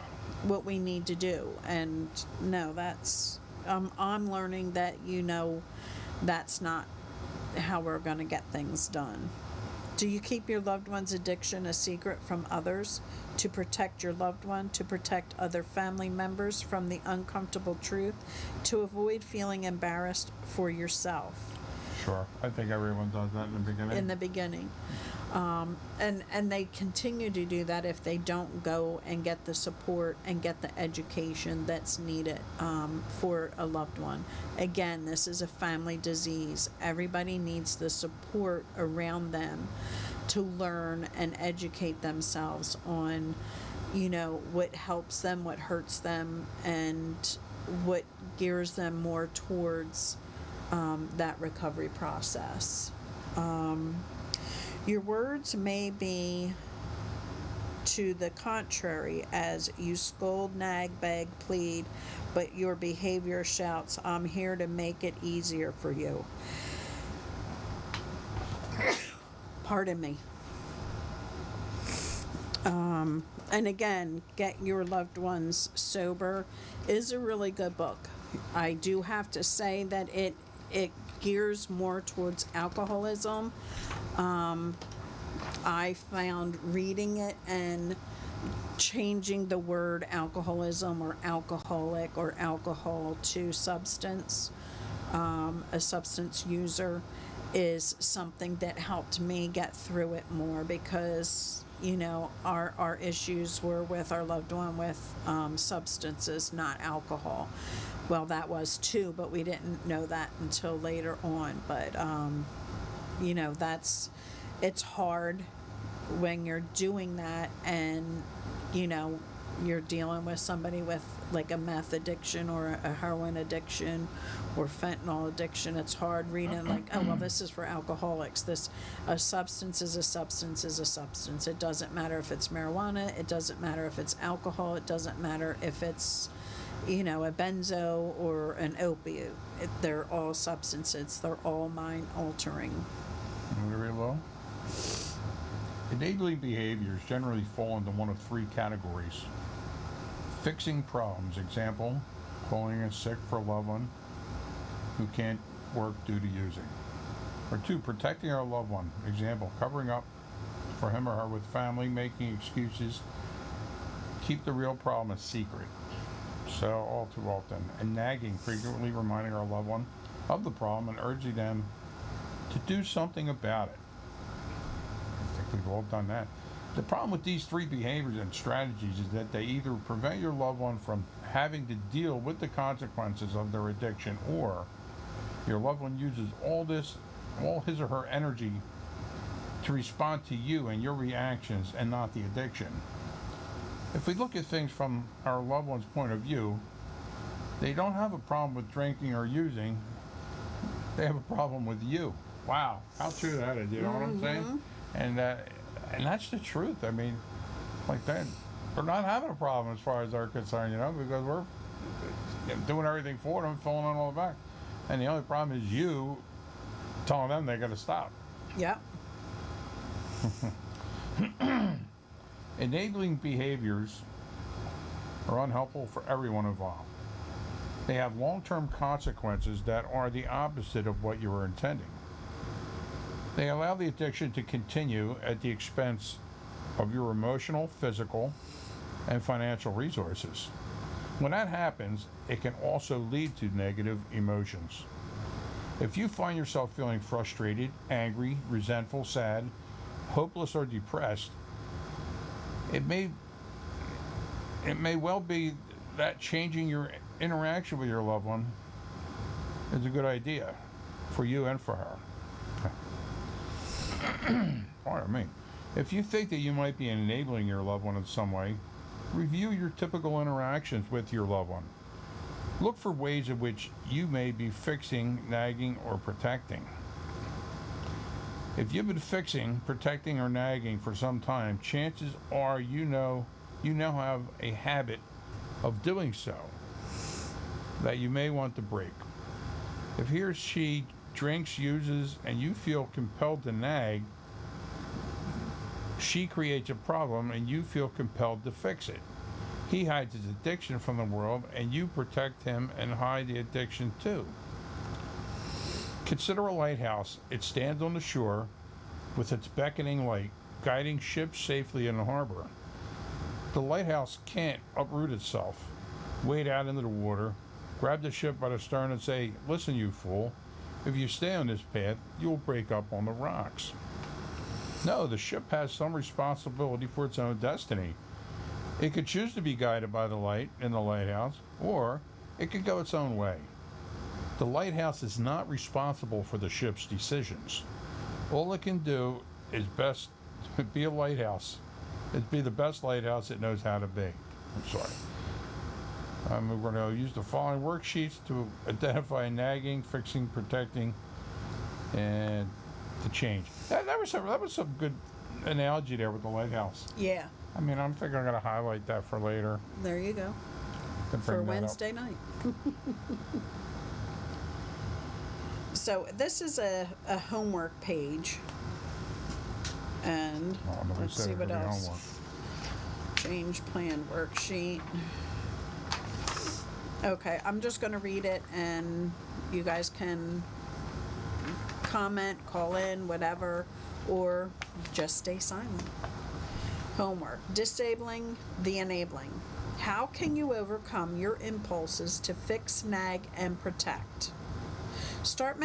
what we need to do. And no, that's I'm learning that, you know, that's not how we're going to get things done. Do you keep your loved one's addiction a secret from others to protect your loved one, to protect other family members from the uncomfortable truth, to avoid feeling embarrassed for yourself? Sure, I think everyone does that in the beginning. In the beginning. And they continue to do that if they don't go and get the support and get the education that's needed for a loved one. Again, this is a family disease. Everybody needs the support around them to learn and educate themselves on, you know, what helps them, what hurts them, and what gears them more towards that recovery process. Your words may be to the contrary as you scold, nag, beg, plead, but your behavior shouts, I'm here to make it easier for you. Pardon me. And again, Get Your Loved Ones Sober is a really good book. I do have to say that it gears more towards alcoholism. I found reading it and changing the word alcoholism or alcoholic or alcohol to substance, a substance user, is something that helped me get through it more, because, you know, our issues were with our loved one with substances, not alcohol. Well, that was too, but we didn't know that until later on. But, you know, it's hard when you're doing that and, you know, you're dealing with somebody with like a meth addiction or a heroin addiction or fentanyl addiction. It's hard reading like, oh, well, this is for alcoholics. A substance is a substance is a substance. It doesn't matter if it's marijuana. It doesn't matter if it's alcohol. It doesn't matter if it's, a benzo or an opiate. They're all substances. They're all mind altering. Very low. Enabling behaviors generally fall into one of three categories. Fixing problems, example, calling in sick for a loved one who can't work due to using. Or two, protecting our loved one, example, covering up for him or her with family, making excuses, keep the real problem a secret. So all too often. And nagging, frequently reminding our loved one of the problem and urging them to do something about it. I think we've all done that. The problem with these three behaviors and strategies is that they either prevent your loved one from having to deal with the consequences of their addiction, or your loved one uses all his or her energy to respond to you and your reactions and not the addiction. If we look at things from our loved one's point of view, they don't have a problem with drinking or using. They have a problem with you. Wow, how true that is, you know what I'm saying? And that's the truth. I mean, like that, we're not having a problem as far as they're concerned, because we're doing everything for them, filling in all the back. And the only problem is you telling them they got to stop. Yep. Enabling behaviors are unhelpful for everyone involved. They have long-term consequences that are the opposite of what you were intending. They allow the addiction to continue at the expense of your emotional, physical, and financial resources. When that happens, it can also lead to negative emotions. If you find yourself feeling frustrated, angry, resentful, sad, hopeless, or depressed, it may well be that changing your interaction with your loved one is a good idea for you and for her. Pardon me. If you think that you might be enabling your loved one in some way, review your typical interactions with your loved one. Look for ways in which you may be fixing, nagging, or protecting. If you've been fixing, protecting, or nagging for some time, chances are you now have a habit of doing so that you may want to break. If he or she drinks, uses, and you feel compelled to nag, she creates a problem and you feel compelled to fix it. He hides his addiction from the world and you protect him and hide the addiction too. Consider a lighthouse. It stands on the shore with its beckoning light, guiding ships safely in the harbor. The lighthouse can't uproot itself, wade out into the water, grab the ship by the stern and say, "Listen, you fool, if you stay on this path, you'll break up on the rocks." No, the ship has some responsibility for its own destiny. It could choose to be guided by the light in the lighthouse, or it could go its own way. The lighthouse is not responsible for the ship's decisions. All it can do is best be a lighthouse. It'd be the best lighthouse it knows how to be. I'm sorry. We're going to use the following worksheets to identify nagging, fixing, protecting, and to change. That was some good analogy there with the lighthouse. Yeah. I mean, I'm thinking I'm going to highlight that for later. There you go. To For bring that up. Wednesday night. So this is a homework page. And Oh, nobody let's said see it what would be else. homework. Change plan worksheet. Okay, I'm just gonna read it and you guys can comment, call in, whatever, or just stay silent. Homework. Disabling the enabling. How can you overcome your impulses to fix, nag, and protect? Start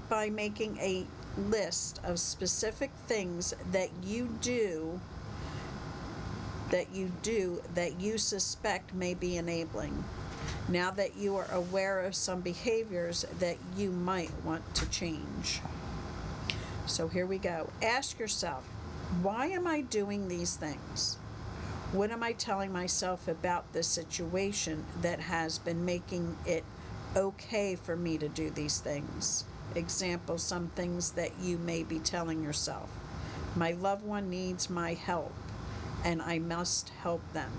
by making a list of specific things that you do that you suspect may be enabling. Now that you are aware of some behaviors that you might want to change. So here we go. Ask yourself, why am I doing these things? What am I telling myself about this situation that has been making it okay for me to do these things? Example, some things that you may be telling yourself. My loved one needs my help, and I must help them.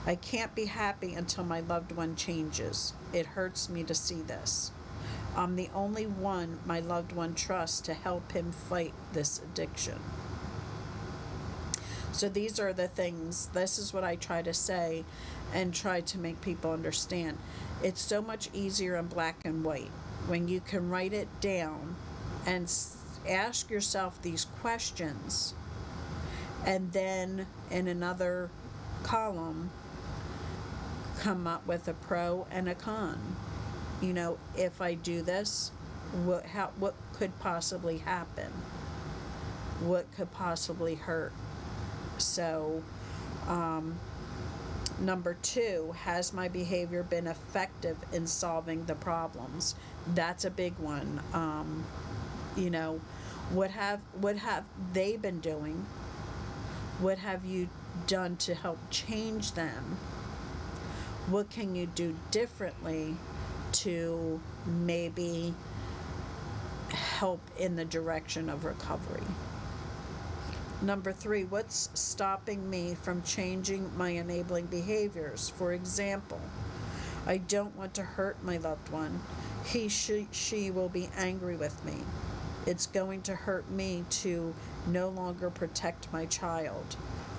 I can't be happy until my loved one changes. It hurts me to see this. I'm the only one my loved one trusts to help him fight this addiction. So these are the things, this is what I try to say and try to make people understand. It's so much easier in black and white when you can write it down and ask yourself these questions, and then in another column come up with a pro and a con. You know, if I do this, what could possibly happen? What could possibly hurt? So, number 2, has my behavior been effective in solving the problems? That's a big one. You know, what have they been doing? What have you done to help change them? What can you do differently to maybe help in the direction of recovery? Number 3, what's stopping me from changing my enabling behaviors? For example, I don't want to hurt my loved one. She will be angry with me. It's going to hurt me to no longer protect my child.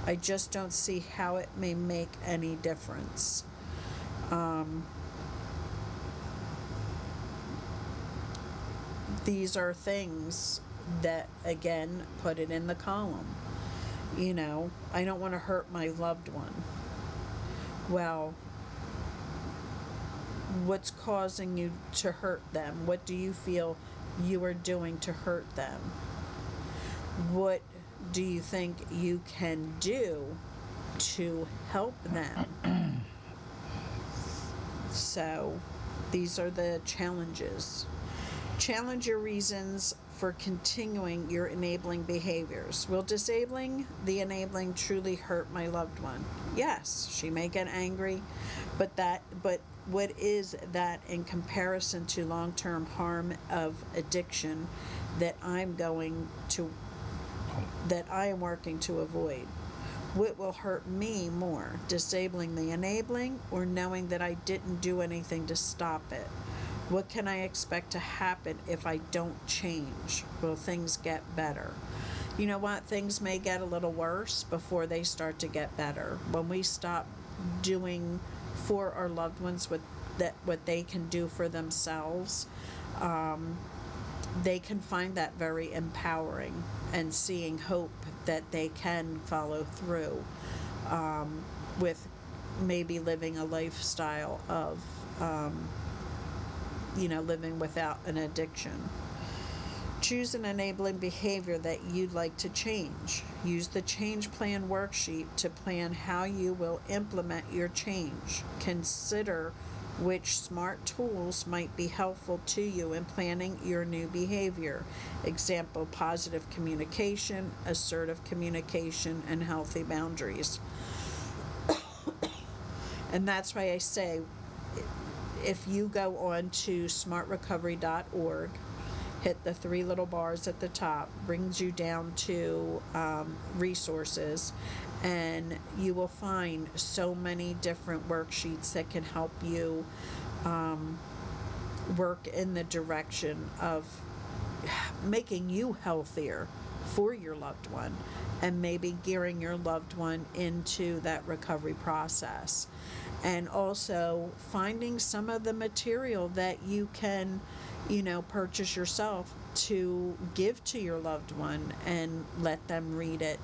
I just don't see how it may make any difference. These are things that, again, put it in the column. You know, I don't want to hurt my loved one. Well, what's causing you to hurt them? What do you feel you are doing to hurt them? What do you think you can do to help them? So, these are the challenges. Challenge your reasons for continuing your enabling behaviors. Will disabling the enabling truly hurt my loved one? Yes, she may get angry, but what is that in comparison to long-term harm of addiction that I am working to avoid? What will hurt me more, disabling the enabling or knowing that I didn't do anything to stop it? What can I expect to happen if I don't change? Will things get better? You know what? Things may get a little worse before they start to get better. When we stop doing for our loved ones what they can do for themselves, they can find that very empowering, and seeing hope that they can follow through with maybe living a lifestyle of living without an addiction. Choose an enabling behavior that you'd like to change. Use the change plan worksheet to plan how you will implement your change. Consider which smart tools might be helpful to you in planning your new behavior. Example, positive communication, assertive communication, and healthy boundaries. And that's why I say, if you go on to smartrecovery.org, hit the 3 little bars at the top, brings you down to resources, and you will find so many different worksheets that can help you work in the direction of making you healthier for your loved one, and maybe gearing your loved one into that recovery process. And also finding some of the material that you can, purchase yourself to give to your loved one and let them read it,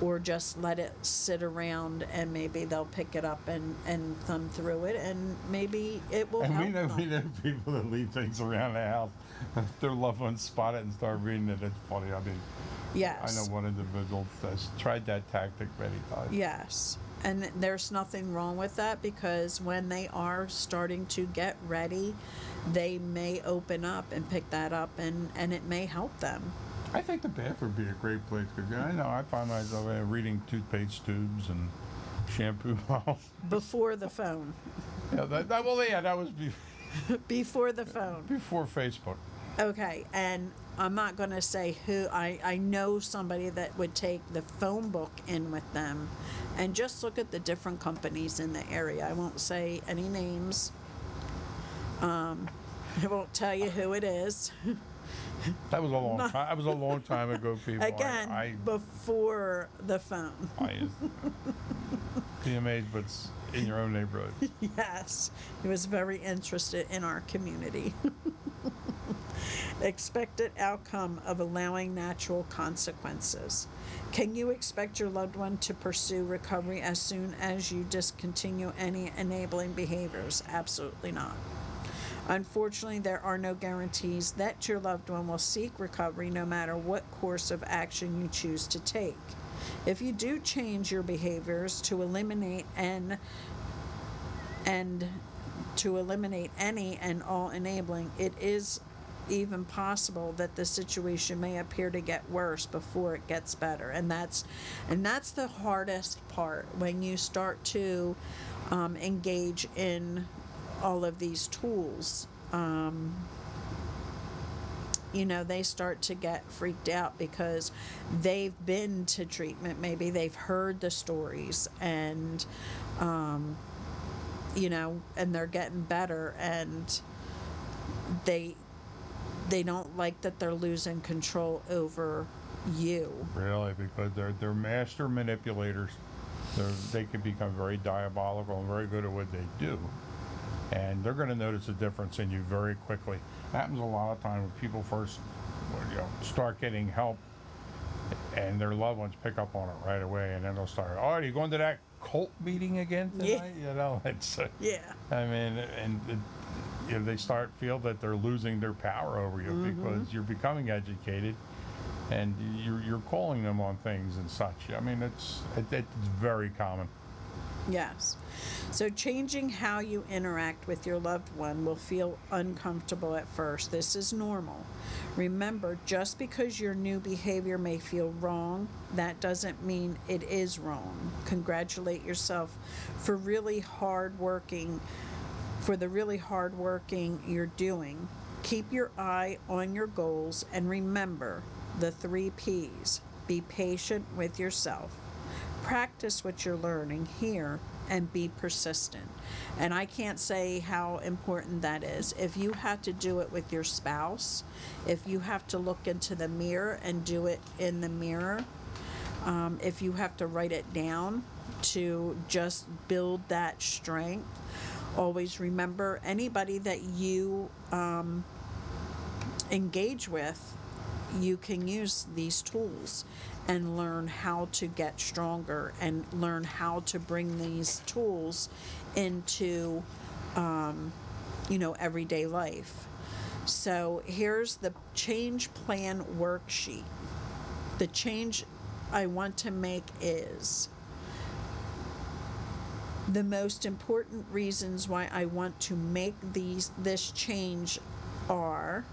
or just let it sit around and maybe they'll pick it up and thumb through it, and maybe it will help them. We know people that leave things around the house. If their loved ones spot it and start reading it, it's funny. I mean, Yes. I know one individual that's tried that tactic many times. Yes. And there's nothing wrong with that, because when they are starting to get ready, they may open up and pick that up, and it may help them. I think the bathroom would be a great place, because I know I find myself reading toothpaste tubes and shampoo bottles. Before the phone. Yeah, that was Before the phone. before Facebook. Okay, and I'm not going to say who. I know somebody that would take the phone book in with them and just look at the different companies in the area. I won't say any names. I won't tell you who it is. That was a long time. That was a long time ago, people. Again, before the phone. I be amazed what's in your own neighborhood. Yes, he was very interested in our community. Expected outcome of allowing natural consequences. Can you expect your loved one to pursue recovery as soon as you discontinue any enabling behaviors? Absolutely not. Unfortunately, there are no guarantees that your loved one will seek recovery no matter what course of action you choose to take. If you do change your behaviors to eliminate and to eliminate any and all enabling, it is even possible that the situation may appear to get worse before it gets better. And that's the hardest part when you start to engage in all of these tools. They start to get freaked out because they've been to treatment. Maybe they've heard the stories and, and they're getting better, and they don't like that they're losing control over you. Really, because they're master manipulators. They can become very diabolical and very good at what they do. And they're going to notice a difference in you very quickly. It happens a lot of times when people first start getting help, and their loved ones pick up on it right away, and then they'll start, oh, are you going to that cult meeting again tonight? Yeah. It's Yeah. I mean, they feel that they're losing their power over you because you're becoming educated, and you're calling them on things and such. I mean, it's very common. Yes. So changing how you interact with your loved one will feel uncomfortable at first. This is normal. Remember, just because your new behavior may feel wrong, that doesn't mean it is wrong. Congratulate yourself for the really hard working you're doing. Keep your eye on your goals, and remember the 3 P's. Be patient with yourself. Practice what you're learning here and be persistent. And I can't say how important that is. If you have to do it with your spouse, if you have to look into the mirror and do it in the mirror, if you have to write it down to just build that strength, always remember anybody that you engage with, you can use these tools and learn how to get stronger and learn how to bring these tools into, everyday life. So here's the change plan worksheet. The change I want to make is the most important reasons why I want to make this change are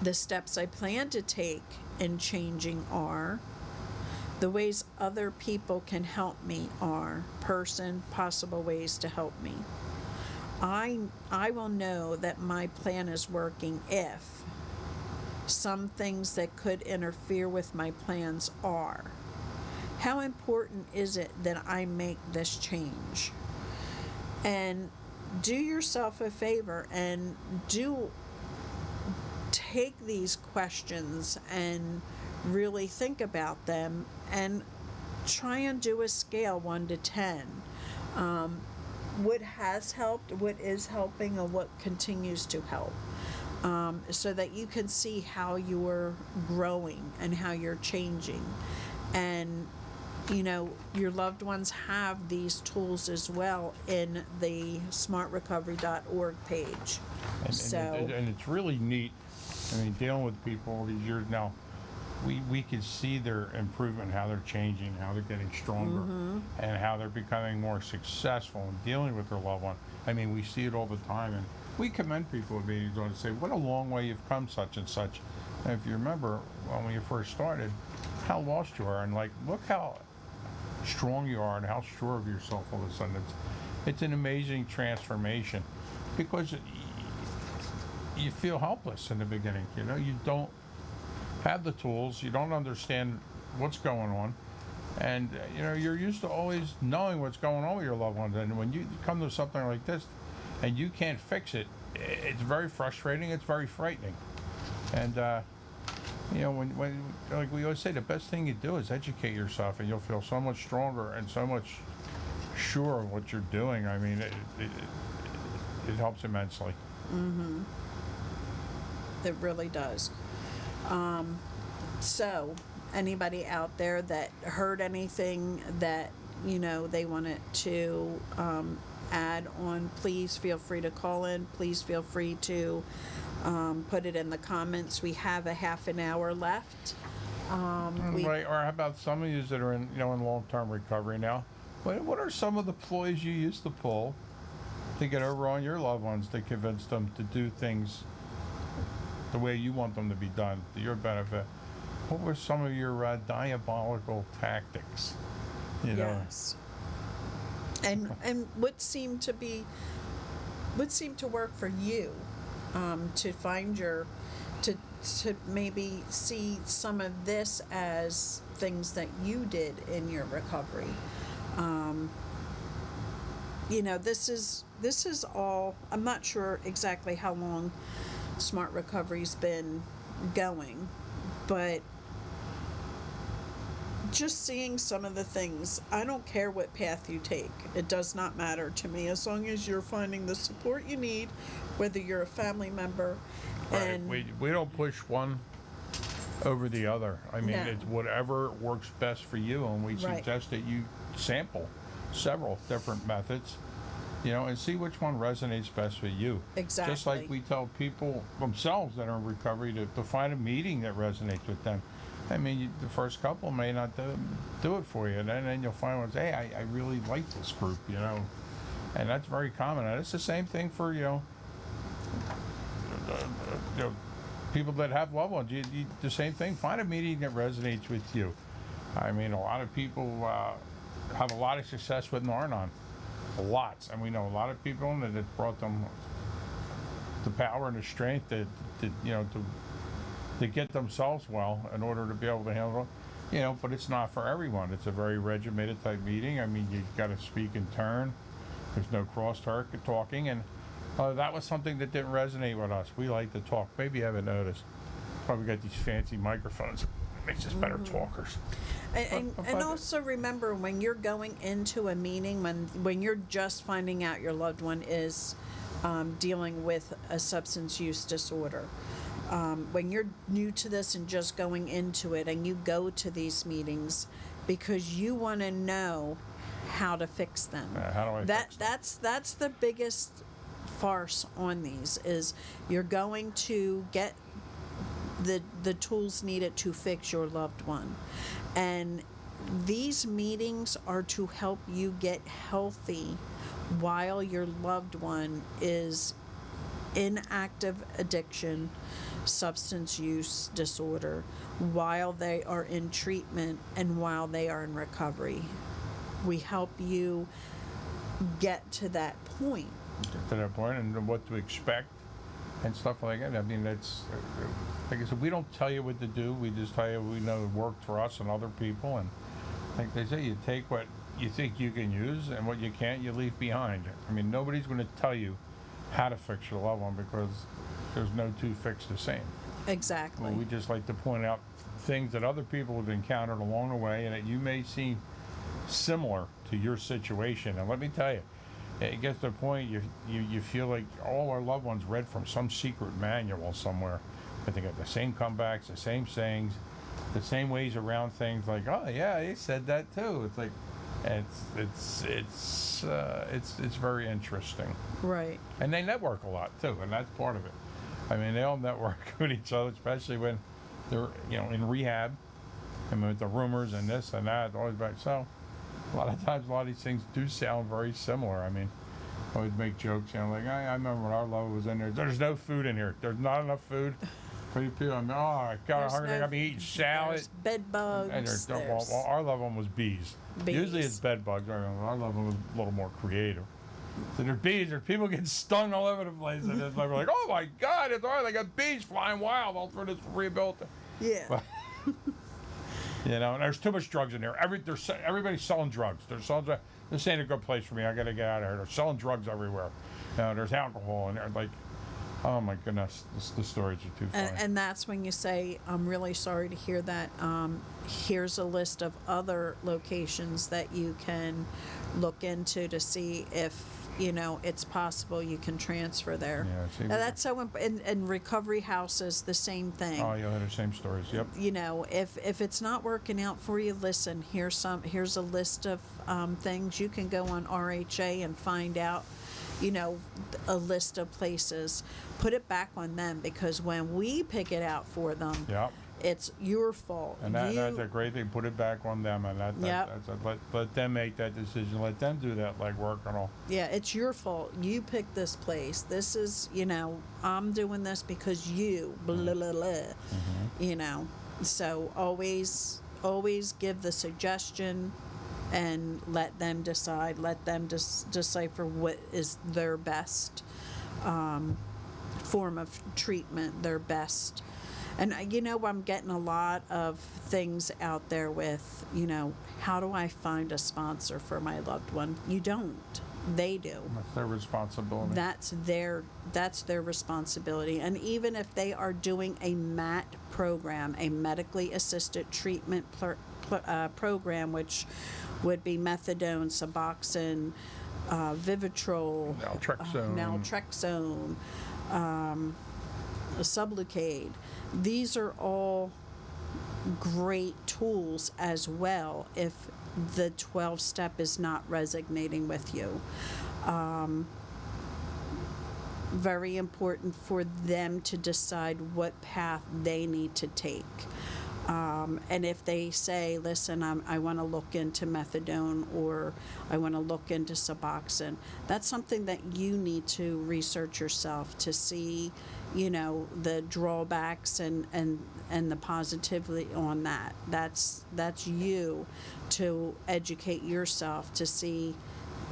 the steps I plan to take in changing are the ways other people can help me are possible ways to help me. I will know that my plan is working if some things that could interfere with my plans are. How important is it that I make this change? And do yourself a favor and take these questions and really think about them and try and do a scale 1 to 10. What has helped, what is helping, and what continues to help, so that you can see how you're growing and how you're changing. And your loved ones have these tools as well in the smartrecovery.org page. And it's really neat. I mean, dealing with people all these years now, we can see their improvement, how they're changing, how they're getting stronger, and how they're becoming more successful in dealing with their loved one. I mean, we see it all the time, and we commend people at meetings and say, what a long way you've come, such and such. And if you remember, when you first started, how lost you are, and look how strong you are and how sure of yourself all of a sudden. It's an amazing transformation, because you feel helpless in the beginning. You know, you don't have the tools, you don't understand what's going on, and you know, you're used to always knowing what's going on with your loved ones. And when you come to something like this, and you can't fix it, it's very frustrating. It's very frightening, and you know, when like we always say, the best thing you do is educate yourself, and you'll feel so much stronger and so much sure of what you're doing. I mean, it helps immensely. It really does. So, anybody out there that heard anything that, you know, they wanted to add on, please feel free to call in. Please feel free to put it in the comments. We have a half an hour left. Right, or how about some of you that are in, you know, in long-term recovery now? What are some of the ploys you used to pull to get over on your loved ones to convince them to do things the way you want them to be done, to your benefit? What were some of your diabolical tactics? You know? Yes. And what seemed to work for you, to find your, to maybe see some of this as things that you did in your recovery. You know, this is all, I'm not sure exactly how long Smart Recovery's been going, but just seeing some of the things, I don't care what path you take. It does not matter to me, as long as you're finding the support you need, whether you're a family member. Right. And We don't push one over the other. I mean, No. it's whatever works best for you, and we Right. suggest that you sample several different methods, you know, and see which one resonates best with you. Exactly. Just like we tell people themselves that are in recovery to find a meeting that resonates with them. I mean, the first couple may not do it for you, and then you'll find ones, hey, I really like this group, you know, and that's very common. And it's the same thing for, you know, people that have loved ones. You, the same thing. Find a meeting that resonates with you. I mean, a lot of people have a lot of success with Nar-Anon, lots, and we know a lot of people that it brought them the power and the strength to you know, to get themselves well in order to be able to handle it. You know, but it's not for everyone. It's a very regimented type meeting. I mean, you got to speak in turn. There's no talking, and that was something that didn't resonate with us. We like to talk. Maybe you haven't noticed. Probably got these fancy microphones. Makes us better talkers. And But- also remember, when you're going into a meeting, when you're just finding out your loved one is dealing with a substance use disorder, when you're new to this and just going into it, and you go to these meetings because you want to know how to fix them. How do I fix them? That's the biggest farce on these, is you're going to get the tools needed to fix your loved one. And these meetings are to help you get healthy while your loved one is in active addiction, substance use disorder, while they are in treatment and while they are in recovery. We help you get to that point. To that point, and what to expect and stuff like that. I mean, that's like I said, we don't tell you what to do. We just tell you we know it worked for us and other people. And like they say, you take what you think you can use, and what you can't, you leave behind. I mean, nobody's going to tell you how to fix your loved one, because there's no two fixed the same. Exactly. Well, we just like to point out things that other people have encountered along the way, and that you may seem similar to your situation. And let me tell you, it gets to the point you feel like all our loved ones read from some secret manual somewhere, but they got the same comebacks, the same sayings, the same ways around things. Like, oh yeah, they said that too. It's like, it's very interesting. Right. And they network a lot too, and that's part of it. I mean, they all network with each other, especially when they're, you know, in rehab, and with the rumors and this and that, always back. So a lot of times, a lot of these things do sound very similar. I mean, I would make jokes, you know, like I remember when our lover was in there. There's no food in here. There's not enough food for you people. I mean, oh, I got There's hungry. I got me eating salad. There's bed bugs. And there's well, our loved one was bees. bees. Usually it's bed bugs. Our loved one was a little more creative. So there's bees. There's people getting stung all over the place, and it's like we're like, oh my God, it's all right. They got bees flying wild all through this rehabilitation. Yeah. But, you know, and there's too much drugs in there. Everybody's selling drugs. They're selling drugs. This ain't a good place for me. I got to get out of here. They're selling drugs everywhere. You know, there's alcohol in there. Like, oh my goodness, the stories are too funny. And that's when you say, I'm really sorry to hear that. Here's a list of other locations that you can look into to see if, you know, it's possible you can transfer there. Yeah, see, Now, that's so important. And recovery houses, the same thing. Oh, you'll hear the same stories. Yep. You know, if it's not working out for you, listen, here's a list of things. You can go on RHA and find out, you know, a list of places. Put it back on them, because when we pick it out for them, Yep. it's your fault. And that's a great thing. Put it back on them, and Yep. let them make that decision. Let them do that legwork and all. Yeah, it's your fault. You picked this place. This is, you know, I'm doing this because you, blah, blah, blah. You know, so always give the suggestion and let them decide. Let them decipher what is their best form of treatment, their best. And, you know, I'm getting a lot of things out there with, you know, how do I find a sponsor for my loved one? You don't. They do. That's their responsibility. That's their responsibility. And even if they are doing a MAT program, a medically assisted treatment program, which would be methadone, Suboxone, Vivitrol, Naltrexone, Sublocade. These are all great tools as well if the 12-step is not resonating with you. Very important for them to decide what path they need to take. And if they say, listen, I want to look into methadone, or I want to look into Suboxone, that's something that you need to research yourself to see, you know, the drawbacks and the positivity on that. That's you to educate yourself to see,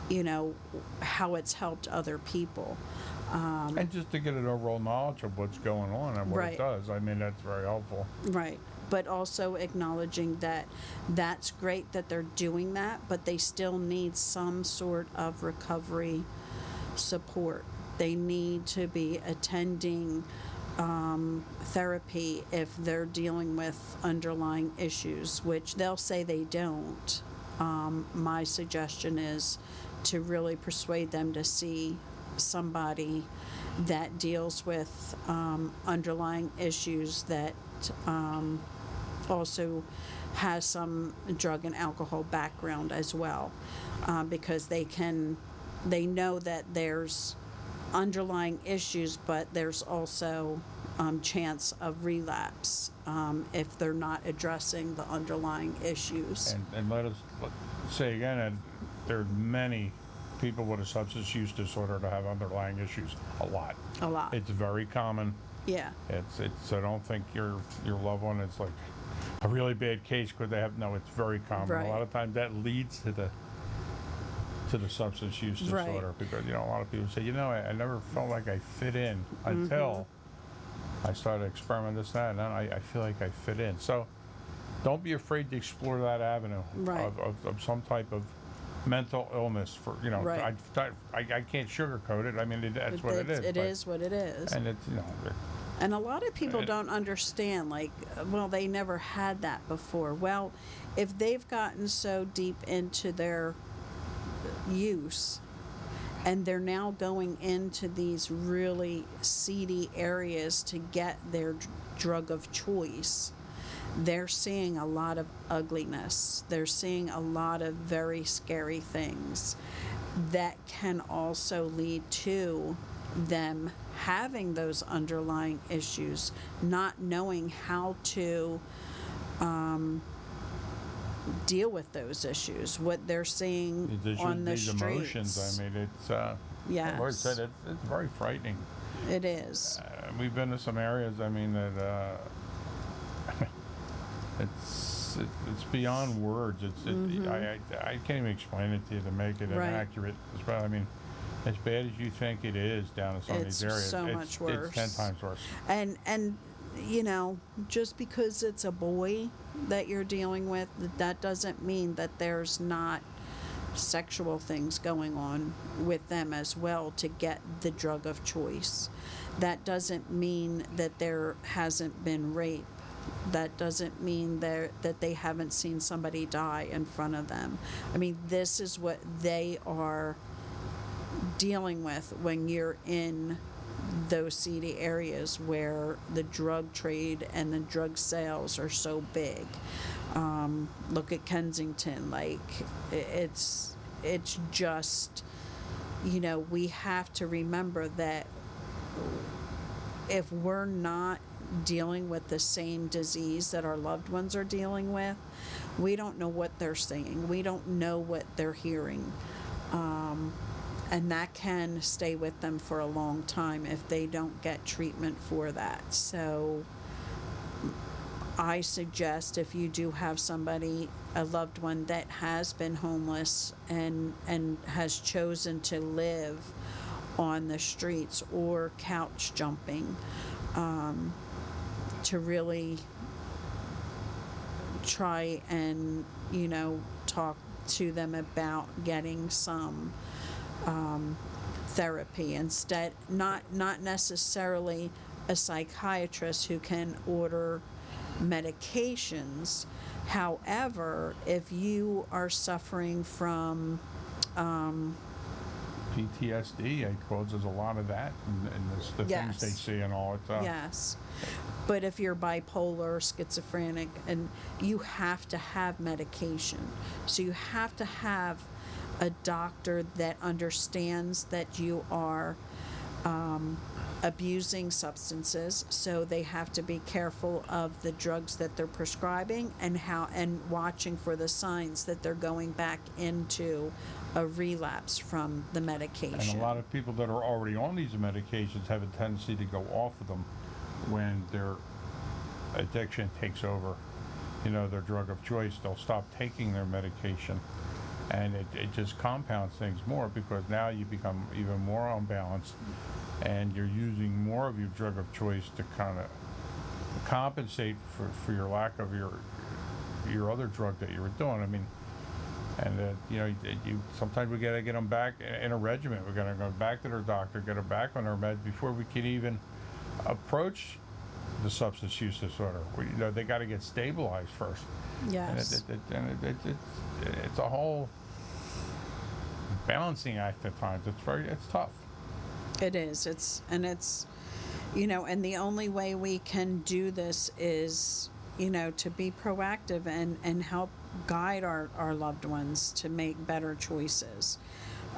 you know, how it's helped other people. and just to get an overall knowledge of what's going on and what Right. it does. I mean, that's very helpful. Right. But also acknowledging that that's great that they're doing that, but they still need some sort of recovery support. They need to be attending therapy if they're dealing with underlying issues, which they'll say they don't. My suggestion is to really persuade them to see somebody that deals with underlying issues, that also has some drug and alcohol background as well, because they know that there's underlying issues, but there's also chance of relapse if they're not addressing the underlying issues. And let us say again that there are many people with a substance use disorder that have underlying issues. A lot. A lot. It's very common. Yeah. It's. So don't think your loved one is like a really bad case because they have. No, it's very common. Right. A lot of times that leads to the substance use Right. disorder, because a lot of people say, I never felt like I fit in until I started experimenting this, that, and then I feel like I fit in. So don't be afraid to explore that avenue Right. of some type of mental illness. For Right. I can't sugarcoat it. I mean, that's what it is. It but- is what it is. And it's And a lot of people don't understand, like, well, they never had that before. Well, if they've gotten so deep into their use and they're now going into these really seedy areas to get their drug of choice, they're seeing a lot of ugliness. They're seeing a lot of very scary things that can also lead to them having those underlying issues, not knowing how to deal with those issues, what they're seeing on the these streets. emotions. I mean, it's Yes. Lord said it's very frightening. It is. We've been to some areas. I mean that it's beyond words. I can't even explain it to you to make it Right. inaccurate. I mean, As bad as you think it is down in some of these It's areas, so it's, much worse. it's 10 times worse. And you know, just because it's a boy that you're dealing with, that doesn't mean that there's not sexual things going on with them as well to get the drug of choice. That doesn't mean that there hasn't been rape. That doesn't mean that they haven't seen somebody die in front of them. I mean, this is what they are dealing with when you're in those seedy areas where the drug trade and the drug sales are so big. Look at Kensington. Like, it's just, you know, we have to remember that if we're not dealing with the same disease that our loved ones are dealing with, we don't know what they're saying. We don't know what they're hearing. And that can stay with them for a long time if they don't get treatment for that. So I suggest, if you do have somebody, a loved one that has been homeless and has chosen to live on the streets or couch jumping, to really try and, you know, talk to them about getting some therapy instead, not necessarily a psychiatrist who can order medications. However, if you are suffering from PTSD, it causes a lot of that, and it's the things they Yes. see and all. It's, yes, but if you're bipolar or schizophrenic, and you have to have medication, so you have to have a doctor that understands that you are abusing substances, so they have to be careful of the drugs that they're prescribing and watching for the signs that they're going back into a relapse from the medication. And a lot of people that are already on these medications have a tendency to go off of them when their addiction takes over, you know, their drug of choice. They'll stop taking their medication, and it just compounds things more, because now you become even more unbalanced, and you're using more of your drug of choice to kind of compensate for your lack of your other drug that you were doing. I mean, and you know, you sometimes we gotta get them back in a regimen. We gotta go back to their doctor, get them back on their meds before we can even approach the substance use disorder. You know, they got to get stabilized first. Yes. And it's a whole balancing act at times. It's tough. It is. It's, you know, and the only way we can do this is, you know, to be proactive and help guide our loved ones to make better choices.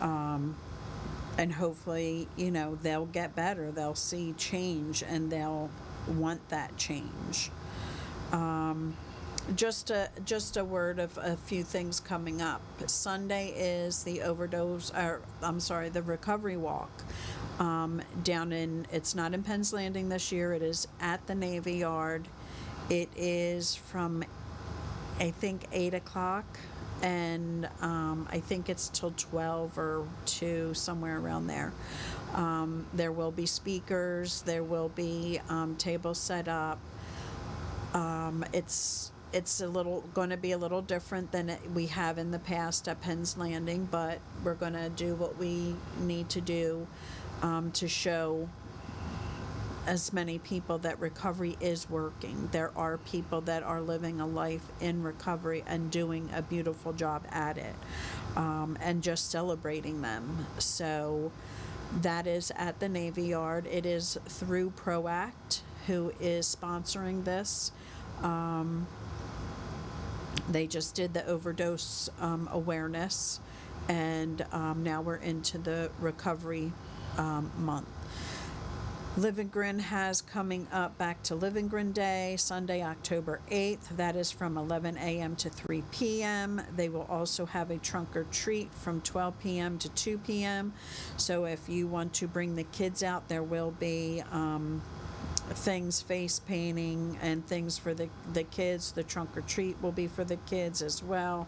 And hopefully, you know, they'll get better. They'll see change and they'll want that change. Just a word of a few things coming up. Sunday is the the recovery walk. Down in, it's not in Penn's Landing this year, it is at the Navy Yard. It is from, I think, 8 o'clock, and I think it's till 12 or 2, somewhere around there. There will be speakers, there will be tables set up. It's going to be a little different than we have in the past at Penn's Landing, but we're going to do what we need to do to show as many people that recovery is working. There are people that are living a life in recovery and doing a beautiful job at it, and just celebrating them. So that is at the Navy Yard. It is through ProAct, who is sponsoring this. They just did the overdose awareness, and now we're into the recovery month. Livingren has coming up Back to Livingren Day, Sunday, October 8th. That is from 11 a.m. to 3 p.m. They will also have a trunk or treat from 12 p.m. to 2 p.m. So if you want to bring the kids out, there will be things, face painting and things for the kids. The trunk or treat will be for the kids as well.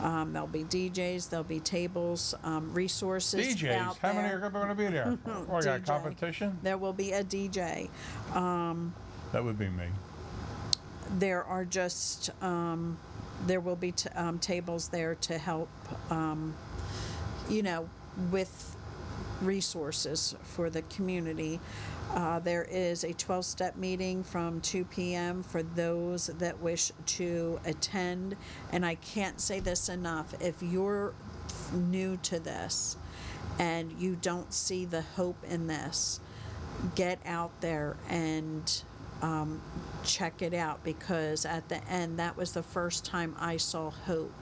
There'll be DJs, there'll be tables, resources DJs, out how many there. are going to be there? We got DJ. competition? There will be a DJ. That would be me. There are just there will be tables there to help with resources for the community. There is a 12-step meeting from 2 p.m. for those that wish to attend. And I can't say this enough. If you're new to this and you don't see the hope in this, get out there and check it out, because at the end, that was the first time I saw hope,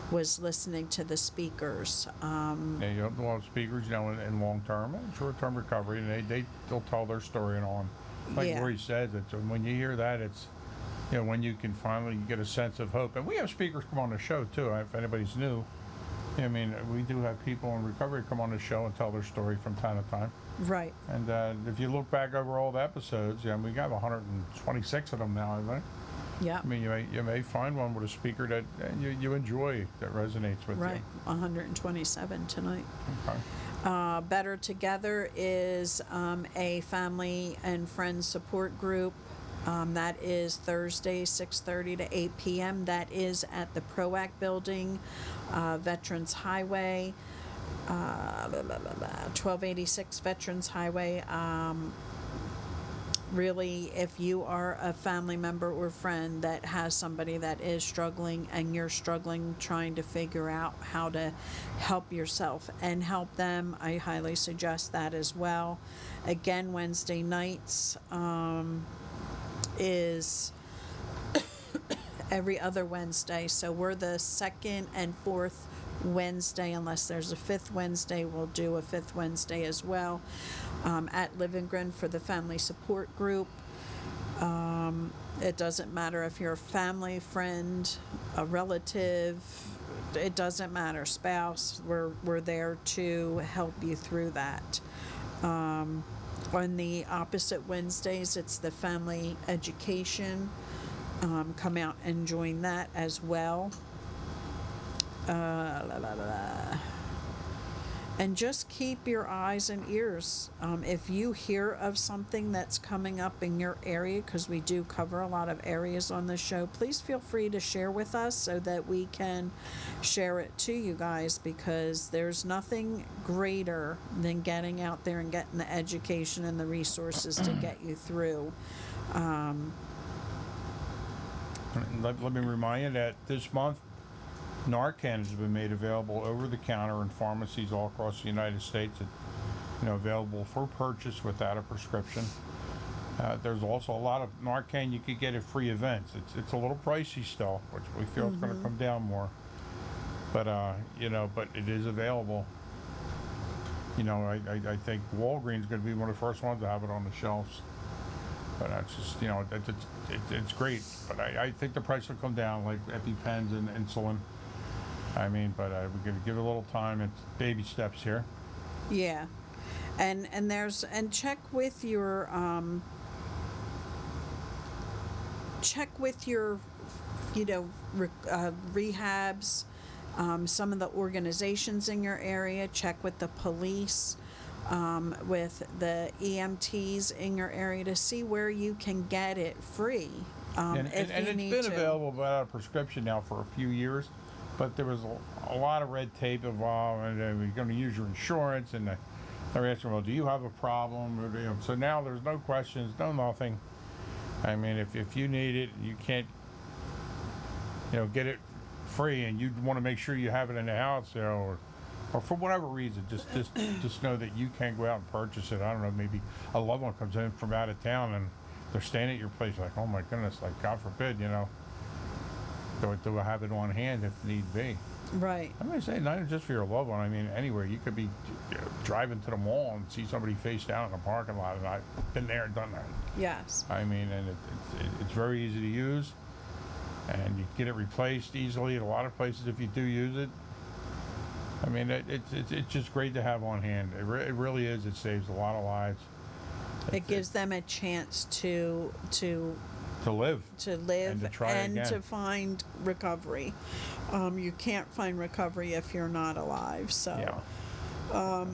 was listening to the speakers. Yeah, you have a lot of speakers, in long-term and short-term recovery, and they'll tell their story and all. And like Yeah. Lori says, it's when you hear that, it's when you can finally get a sense of hope. And we have speakers come on the show too. If anybody's new, I mean, we do have people in recovery come on the show and tell their story from time to time. Right. And if you look back over all the episodes, we got 126 of them now, I think. Yeah. I mean, you may find one with a speaker that you enjoy, that resonates with Right. 127 tonight. you. Okay. Better Together is a family and friends support group. That is Thursday, 6:30 to 8 p.m. That is at the PROAC building, Veterans Highway, 1286 Veterans Highway. Really, if you are a family member or friend that has somebody that is struggling and you're struggling trying to figure out how to help yourself and help them, I highly suggest that as well. Again, Wednesday nights is every other Wednesday. So we're the second and fourth Wednesday, unless there's a fifth Wednesday, we'll do a fifth Wednesday as well. At Livingren for the family support group. It doesn't matter if you're a family, friend, a relative, it doesn't matter, spouse, we're there to help you through that. On the opposite Wednesdays, it's the family education. Come out and join that as well. And just keep your eyes and ears. If you hear of something that's coming up in your area, because we do cover a lot of areas on the show, please feel free to share with us so that we can share it to you guys, because there's nothing greater than getting out there and getting the education and the resources to get you through. Let me remind you that this month, Narcan has been made available over the counter in pharmacies all across the United States. It's available for purchase without a prescription. There's also a lot of Narcan you could get at free events. It's a little pricey still, which we feel it's going to come down more. But but it is available. I think Walgreens is going to be one of the first ones to have it on the shelves. But that's just it's great. But I think the price will come down, like EpiPens and insulin. I mean, but we're going to give it a little time. It's baby steps here. Yeah. And check with your rehabs, some of the organizations in your area. Check with the police, with the EMTs in your area to see where you can get it free. And If you it's need been to. available without a prescription now for a few years, but there was a lot of red tape involved, and we're going to use your insurance, and they're asking, well, do you have a problem? Or, so now there's no questions, no nothing. I mean, if you need it, you can't, get it free, and you want to make sure you have it in the house, or for whatever reason, just know that you can go out and purchase it. I don't know, maybe a loved one comes in from out of town and they're staying at your place, like, oh my goodness, like, God forbid, do I have it on hand if need be? Right. I'm going to say, not just for your loved one. I mean, anywhere. You could be driving to the mall and see somebody face down in the parking lot, and I've been there and done that. Yes. I mean, and it's very easy to use, and you get it replaced easily at a lot of places if you do use it. I mean, it's just great to have on hand. It really is. It saves a lot of lives. It gives them a chance to To live. live And to try and again. to find recovery. You can't find recovery if you're not alive. So Yeah.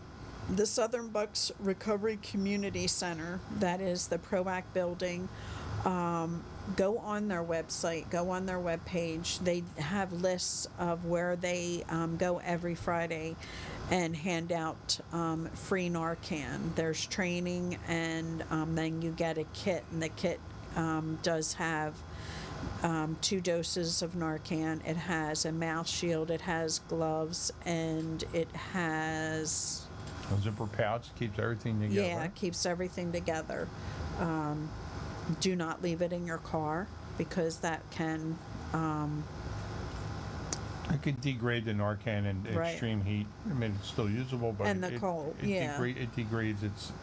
the Southern Bucks Recovery Community Center, that is the PROAC building. Go on their website, go on their webpage. They have lists of where they go every Friday and hand out free Narcan. There's training, and then you get a kit, and the kit does have 2 doses of Narcan. It has a mouth shield, it has gloves, and it has, A zipper pouch keeps everything together. yeah, it keeps everything together. Do not leave it in your car, because that can, It could degrade the Narcan in Right. extreme heat. I mean, it's still usable, but And the cold, it yeah. It degrades its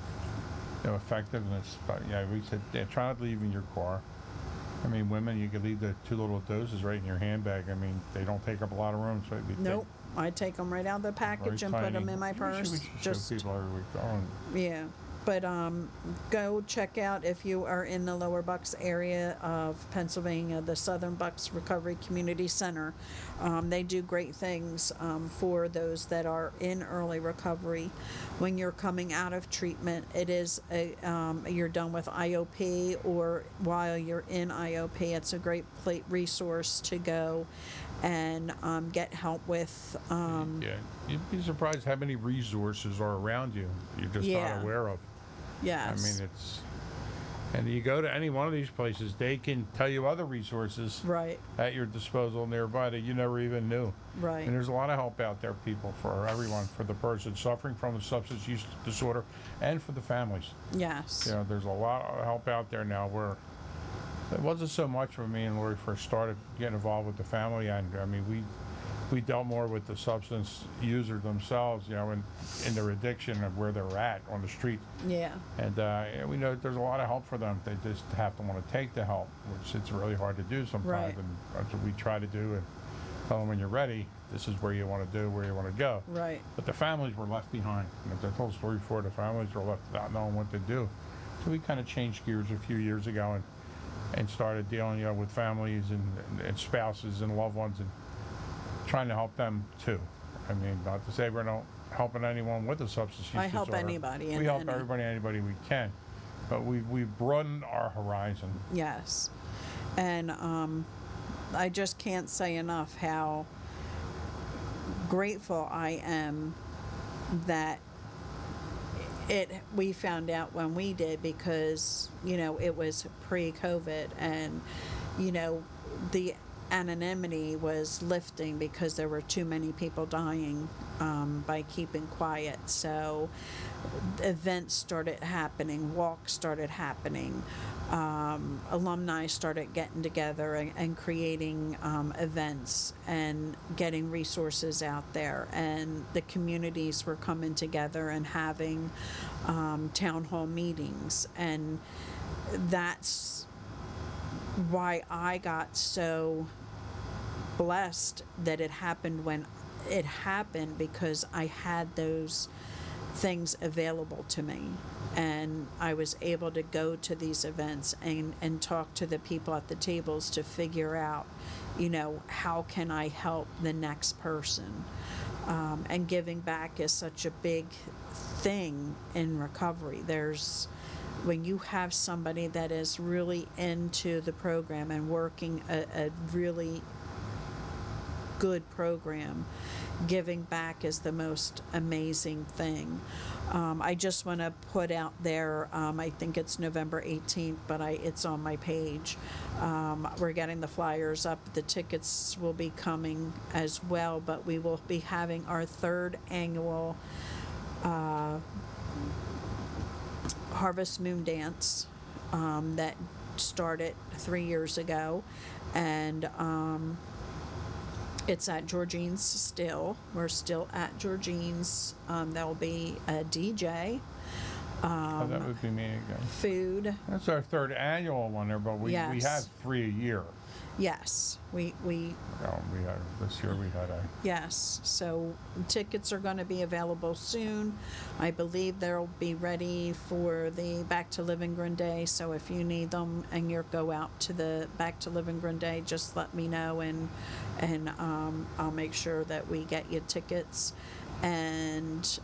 effectiveness. But yeah, we said try not to leave in your car. I mean, women, you could leave the 2 little doses right in your handbag. I mean, they don't take up a lot of room, so it'd be nope. I take them right out of the package and put them in my purse. We should Just show people every week. yeah, but go check out, if you are in the Lower Bucks area of Pennsylvania, the Southern Bucks Recovery Community Center. They do great things for those that are in early recovery. When you're coming out of treatment, it is you're done with IOP, or while you're in IOP, it's a great resource to go and get help with. Yeah, you'd be surprised how many resources are around you you're just Yeah. not aware of. Yes. I mean, and you go to any one of these places, they can tell you other resources right, at your disposal nearby that you never even knew. right. And there's a lot of help out there, people, for everyone, for the person suffering from a substance use disorder, and for the families. Yes. You know, there's a lot of help out there now where it wasn't so much when me and Lori first started getting involved with the family end. I mean, we dealt more with the substance user themselves, you know, in their addiction of where they're at on the street. Yeah. And we know there's a lot of help for them. They just have to want to take the help, which it's really hard to do sometimes. Right. And that's what we try to do, and tell them when you're ready, this is where you want to do, where you want to go. Right. But the families were left behind. And as I told the story before, the families were left without knowing what to do. So we kind of changed gears a few years ago and started dealing, you know, with families and spouses and loved ones, and trying to help them too. I mean, not to say we're not helping anyone with a substance use I help disorder. anybody We and help any- anybody we can, but we broadened our horizon. Yes. And I just can't say enough how grateful I am that we found out when we did, because, you know, it was pre-COVID, and, you know, the anonymity was lifting because there were too many people dying by keeping quiet. So events started happening, walks started happening, alumni started getting together and creating events and getting resources out there, and the communities were coming together and having town hall meetings, and that's why I got so blessed that it happened when it happened, because I had those things available to me, and I was able to go to these events and talk to the people at the tables to figure out, you know, how can I help the next person. And giving back is such a big thing in recovery. When you have somebody that is really into the program and working a really good program, giving back is the most amazing thing. I just want to put out there, I think it's November 18th, but it's on my page. We're getting the flyers up. The tickets will be coming as well, but we will be having our 3rd annual Harvest Moon Dance that started 3 years ago, and it's at Georgine's still. We're still at Georgine's. There'll be a DJ, Oh, that would be me again. food. That's our 3rd annual one there, but we Yes. have 3 a year. Yes, we We had this year. We had a yes. So tickets are going to be available soon. I believe they'll be ready for the Back to Living Green Day. So if you need them and you go out to the Back to Living Green Day, just let me know and I'll make sure that we get you tickets. And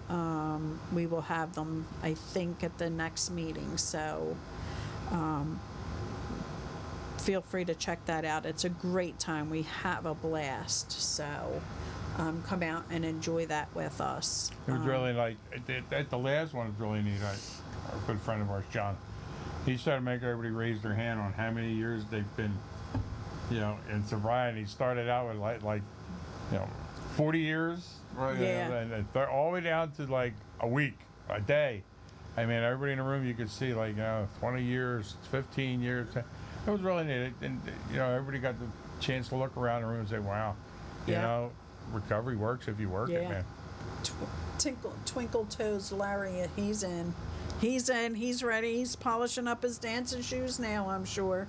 we will have them, I think, at the next meeting. So feel free to check that out. It's a great time. We have a blast. So come out and enjoy that with us. It was really like at the last one. It's really neat. A good friend of ours, John, he started to make everybody raise their hand on how many years they've been, in sobriety. He started out with like 40 years, right? Yeah. And all the way down to like a week, a day. I mean, everybody in the room you could see 20 years, 15 years. It was really neat, and everybody got the chance to look around the room and say, "Wow, Yeah. recovery works if you work it, Yeah. man." Twinkle Toes Larry, he's in. He's ready. He's polishing up his dancing shoes now, I'm sure.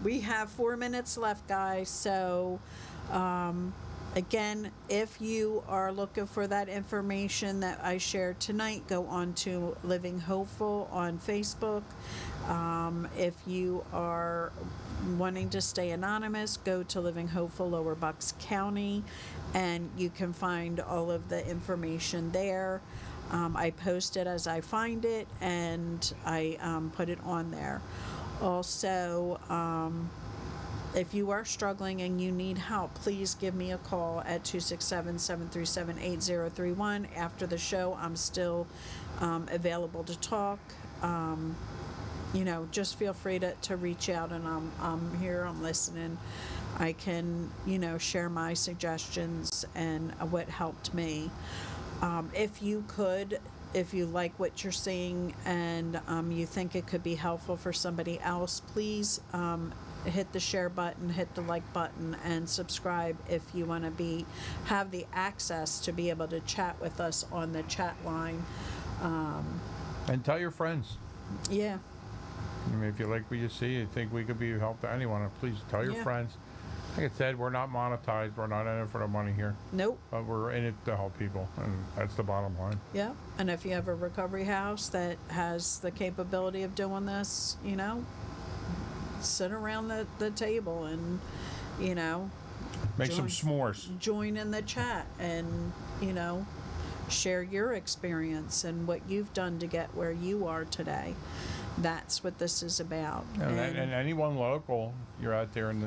We have 4 minutes left, guys. So, again, if you are looking for that information that I shared tonight, go on to Living Hopeful on Facebook. If you are wanting to stay anonymous, go to Living Hopeful Lower Bucks County, and you can find all of the information there. I post it as I find it, and I put it on there. Also, if you are struggling and you need help, please give me a call at 267-737-8031. After the show, I'm still available to talk. Just feel free to reach out, and I'm here, I'm listening. I can, share my suggestions and what helped me. If you like what you're seeing and you think it could be helpful for somebody else, please hit the share button, hit the like button, and subscribe if you want to have the access to be able to chat with us on the chat line. And tell your friends. Yeah. I mean, if you like what you see, you think we could be of help to anyone, please tell your Yeah. friends. Like I said, we're not monetized. We're not in it for the money here. Nope. But we're in it to help people, and that's the bottom line. Yeah. And if you have a recovery house that has the capability of doing this, sit around the table and, Make some Join. s'mores. join in the chat and, share your experience and what you've done to get where you are today. That's what this is about. And anyone local, you're out there in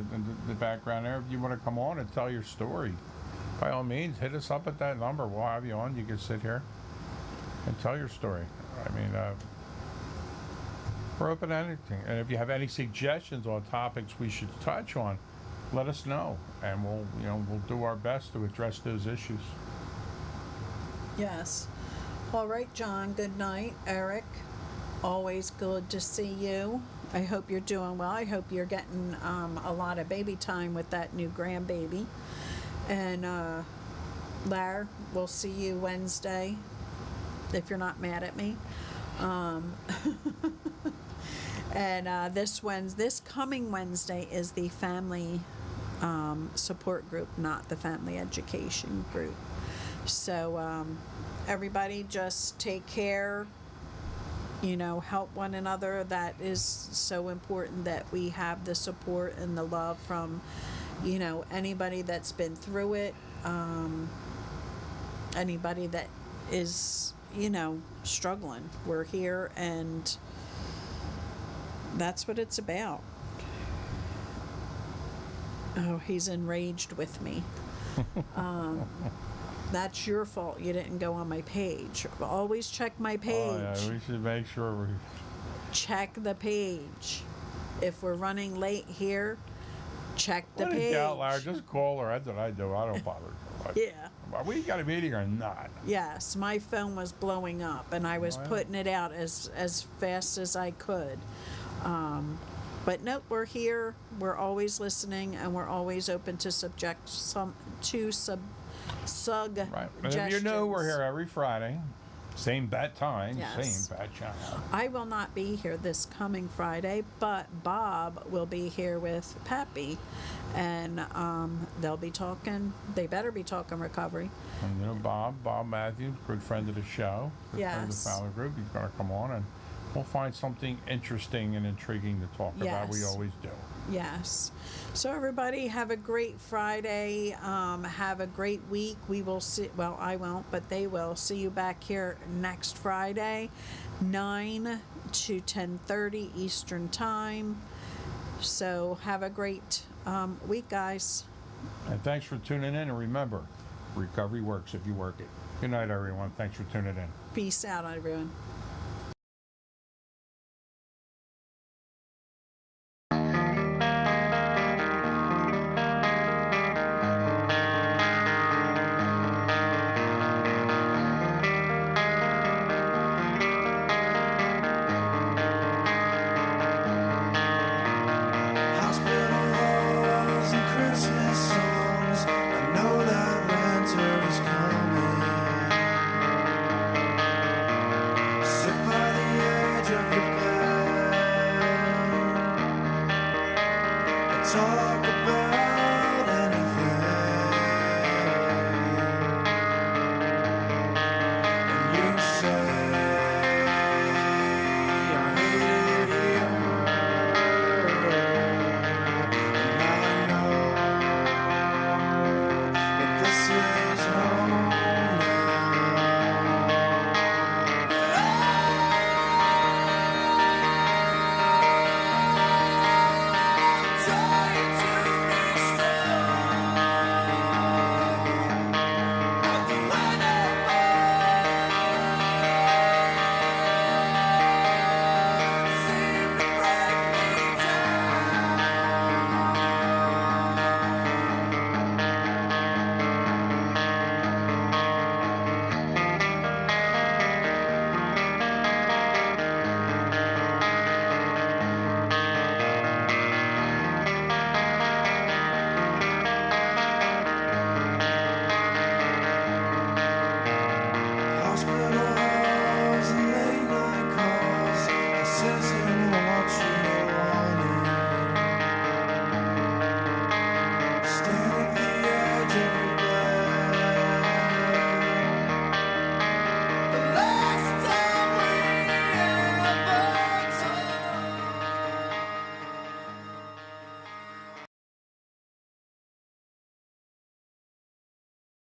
the background there, if you want to come on and tell your story, by all means, hit us up at that number. We'll have you on. You can sit here and tell your story. I mean, we're open to anything. And if you have any suggestions on topics we should touch on, let us know, and we'll do our best to address those issues. Yes. All right, John. Good night. Eric, always good to see you. I hope you're doing well. I hope you're getting a lot of baby time with that new grandbaby. And Lar, we'll see you Wednesday, if you're not mad at me. And this coming Wednesday is the family support group, not the family education group. So everybody just take care, help one another. That is so important, that we have the support and the love from, anybody that's been through it, anybody that is, struggling. We're here, and that's what it's about. Oh, he's enraged with me. That's your fault. You didn't go on my page. Always check my page. Oh, yeah, we should make sure we... Check the page. If we're running late here, check the Let it page. out, Larry. Just call her. That's what I do. I don't bother. Yeah. Are we got a meeting or not? Yes, my phone was blowing up, and I was Wow. putting it out as fast as I could. But nope, we're here. We're always listening, and we're always open to suggestions. Right. And if you know we're here every Friday, Same bat time, Yes. same bat channel. I will not be here this coming Friday, but Bob will be here with Pappy, and they'll be talking. They better be talking recovery. And you know, Bob Matthews, good friend of the show, good friend of the Yes. Fowler Group. He's going to come on, and we'll find something interesting and intriguing to talk about. We Yes. always do. Yes. So everybody have a great Friday. Have a great week. We will see. Well, I won't, but they will see you back here next Friday, 9 to 10:30 Eastern Time. So have a great week, guys. And thanks for tuning in. And remember, recovery works if you work it. Good night, everyone. Thanks for tuning in. Peace out, everyone. Hospital halls and Christmas songs. I know that winter is coming. Sit by the edge of your bed and talk about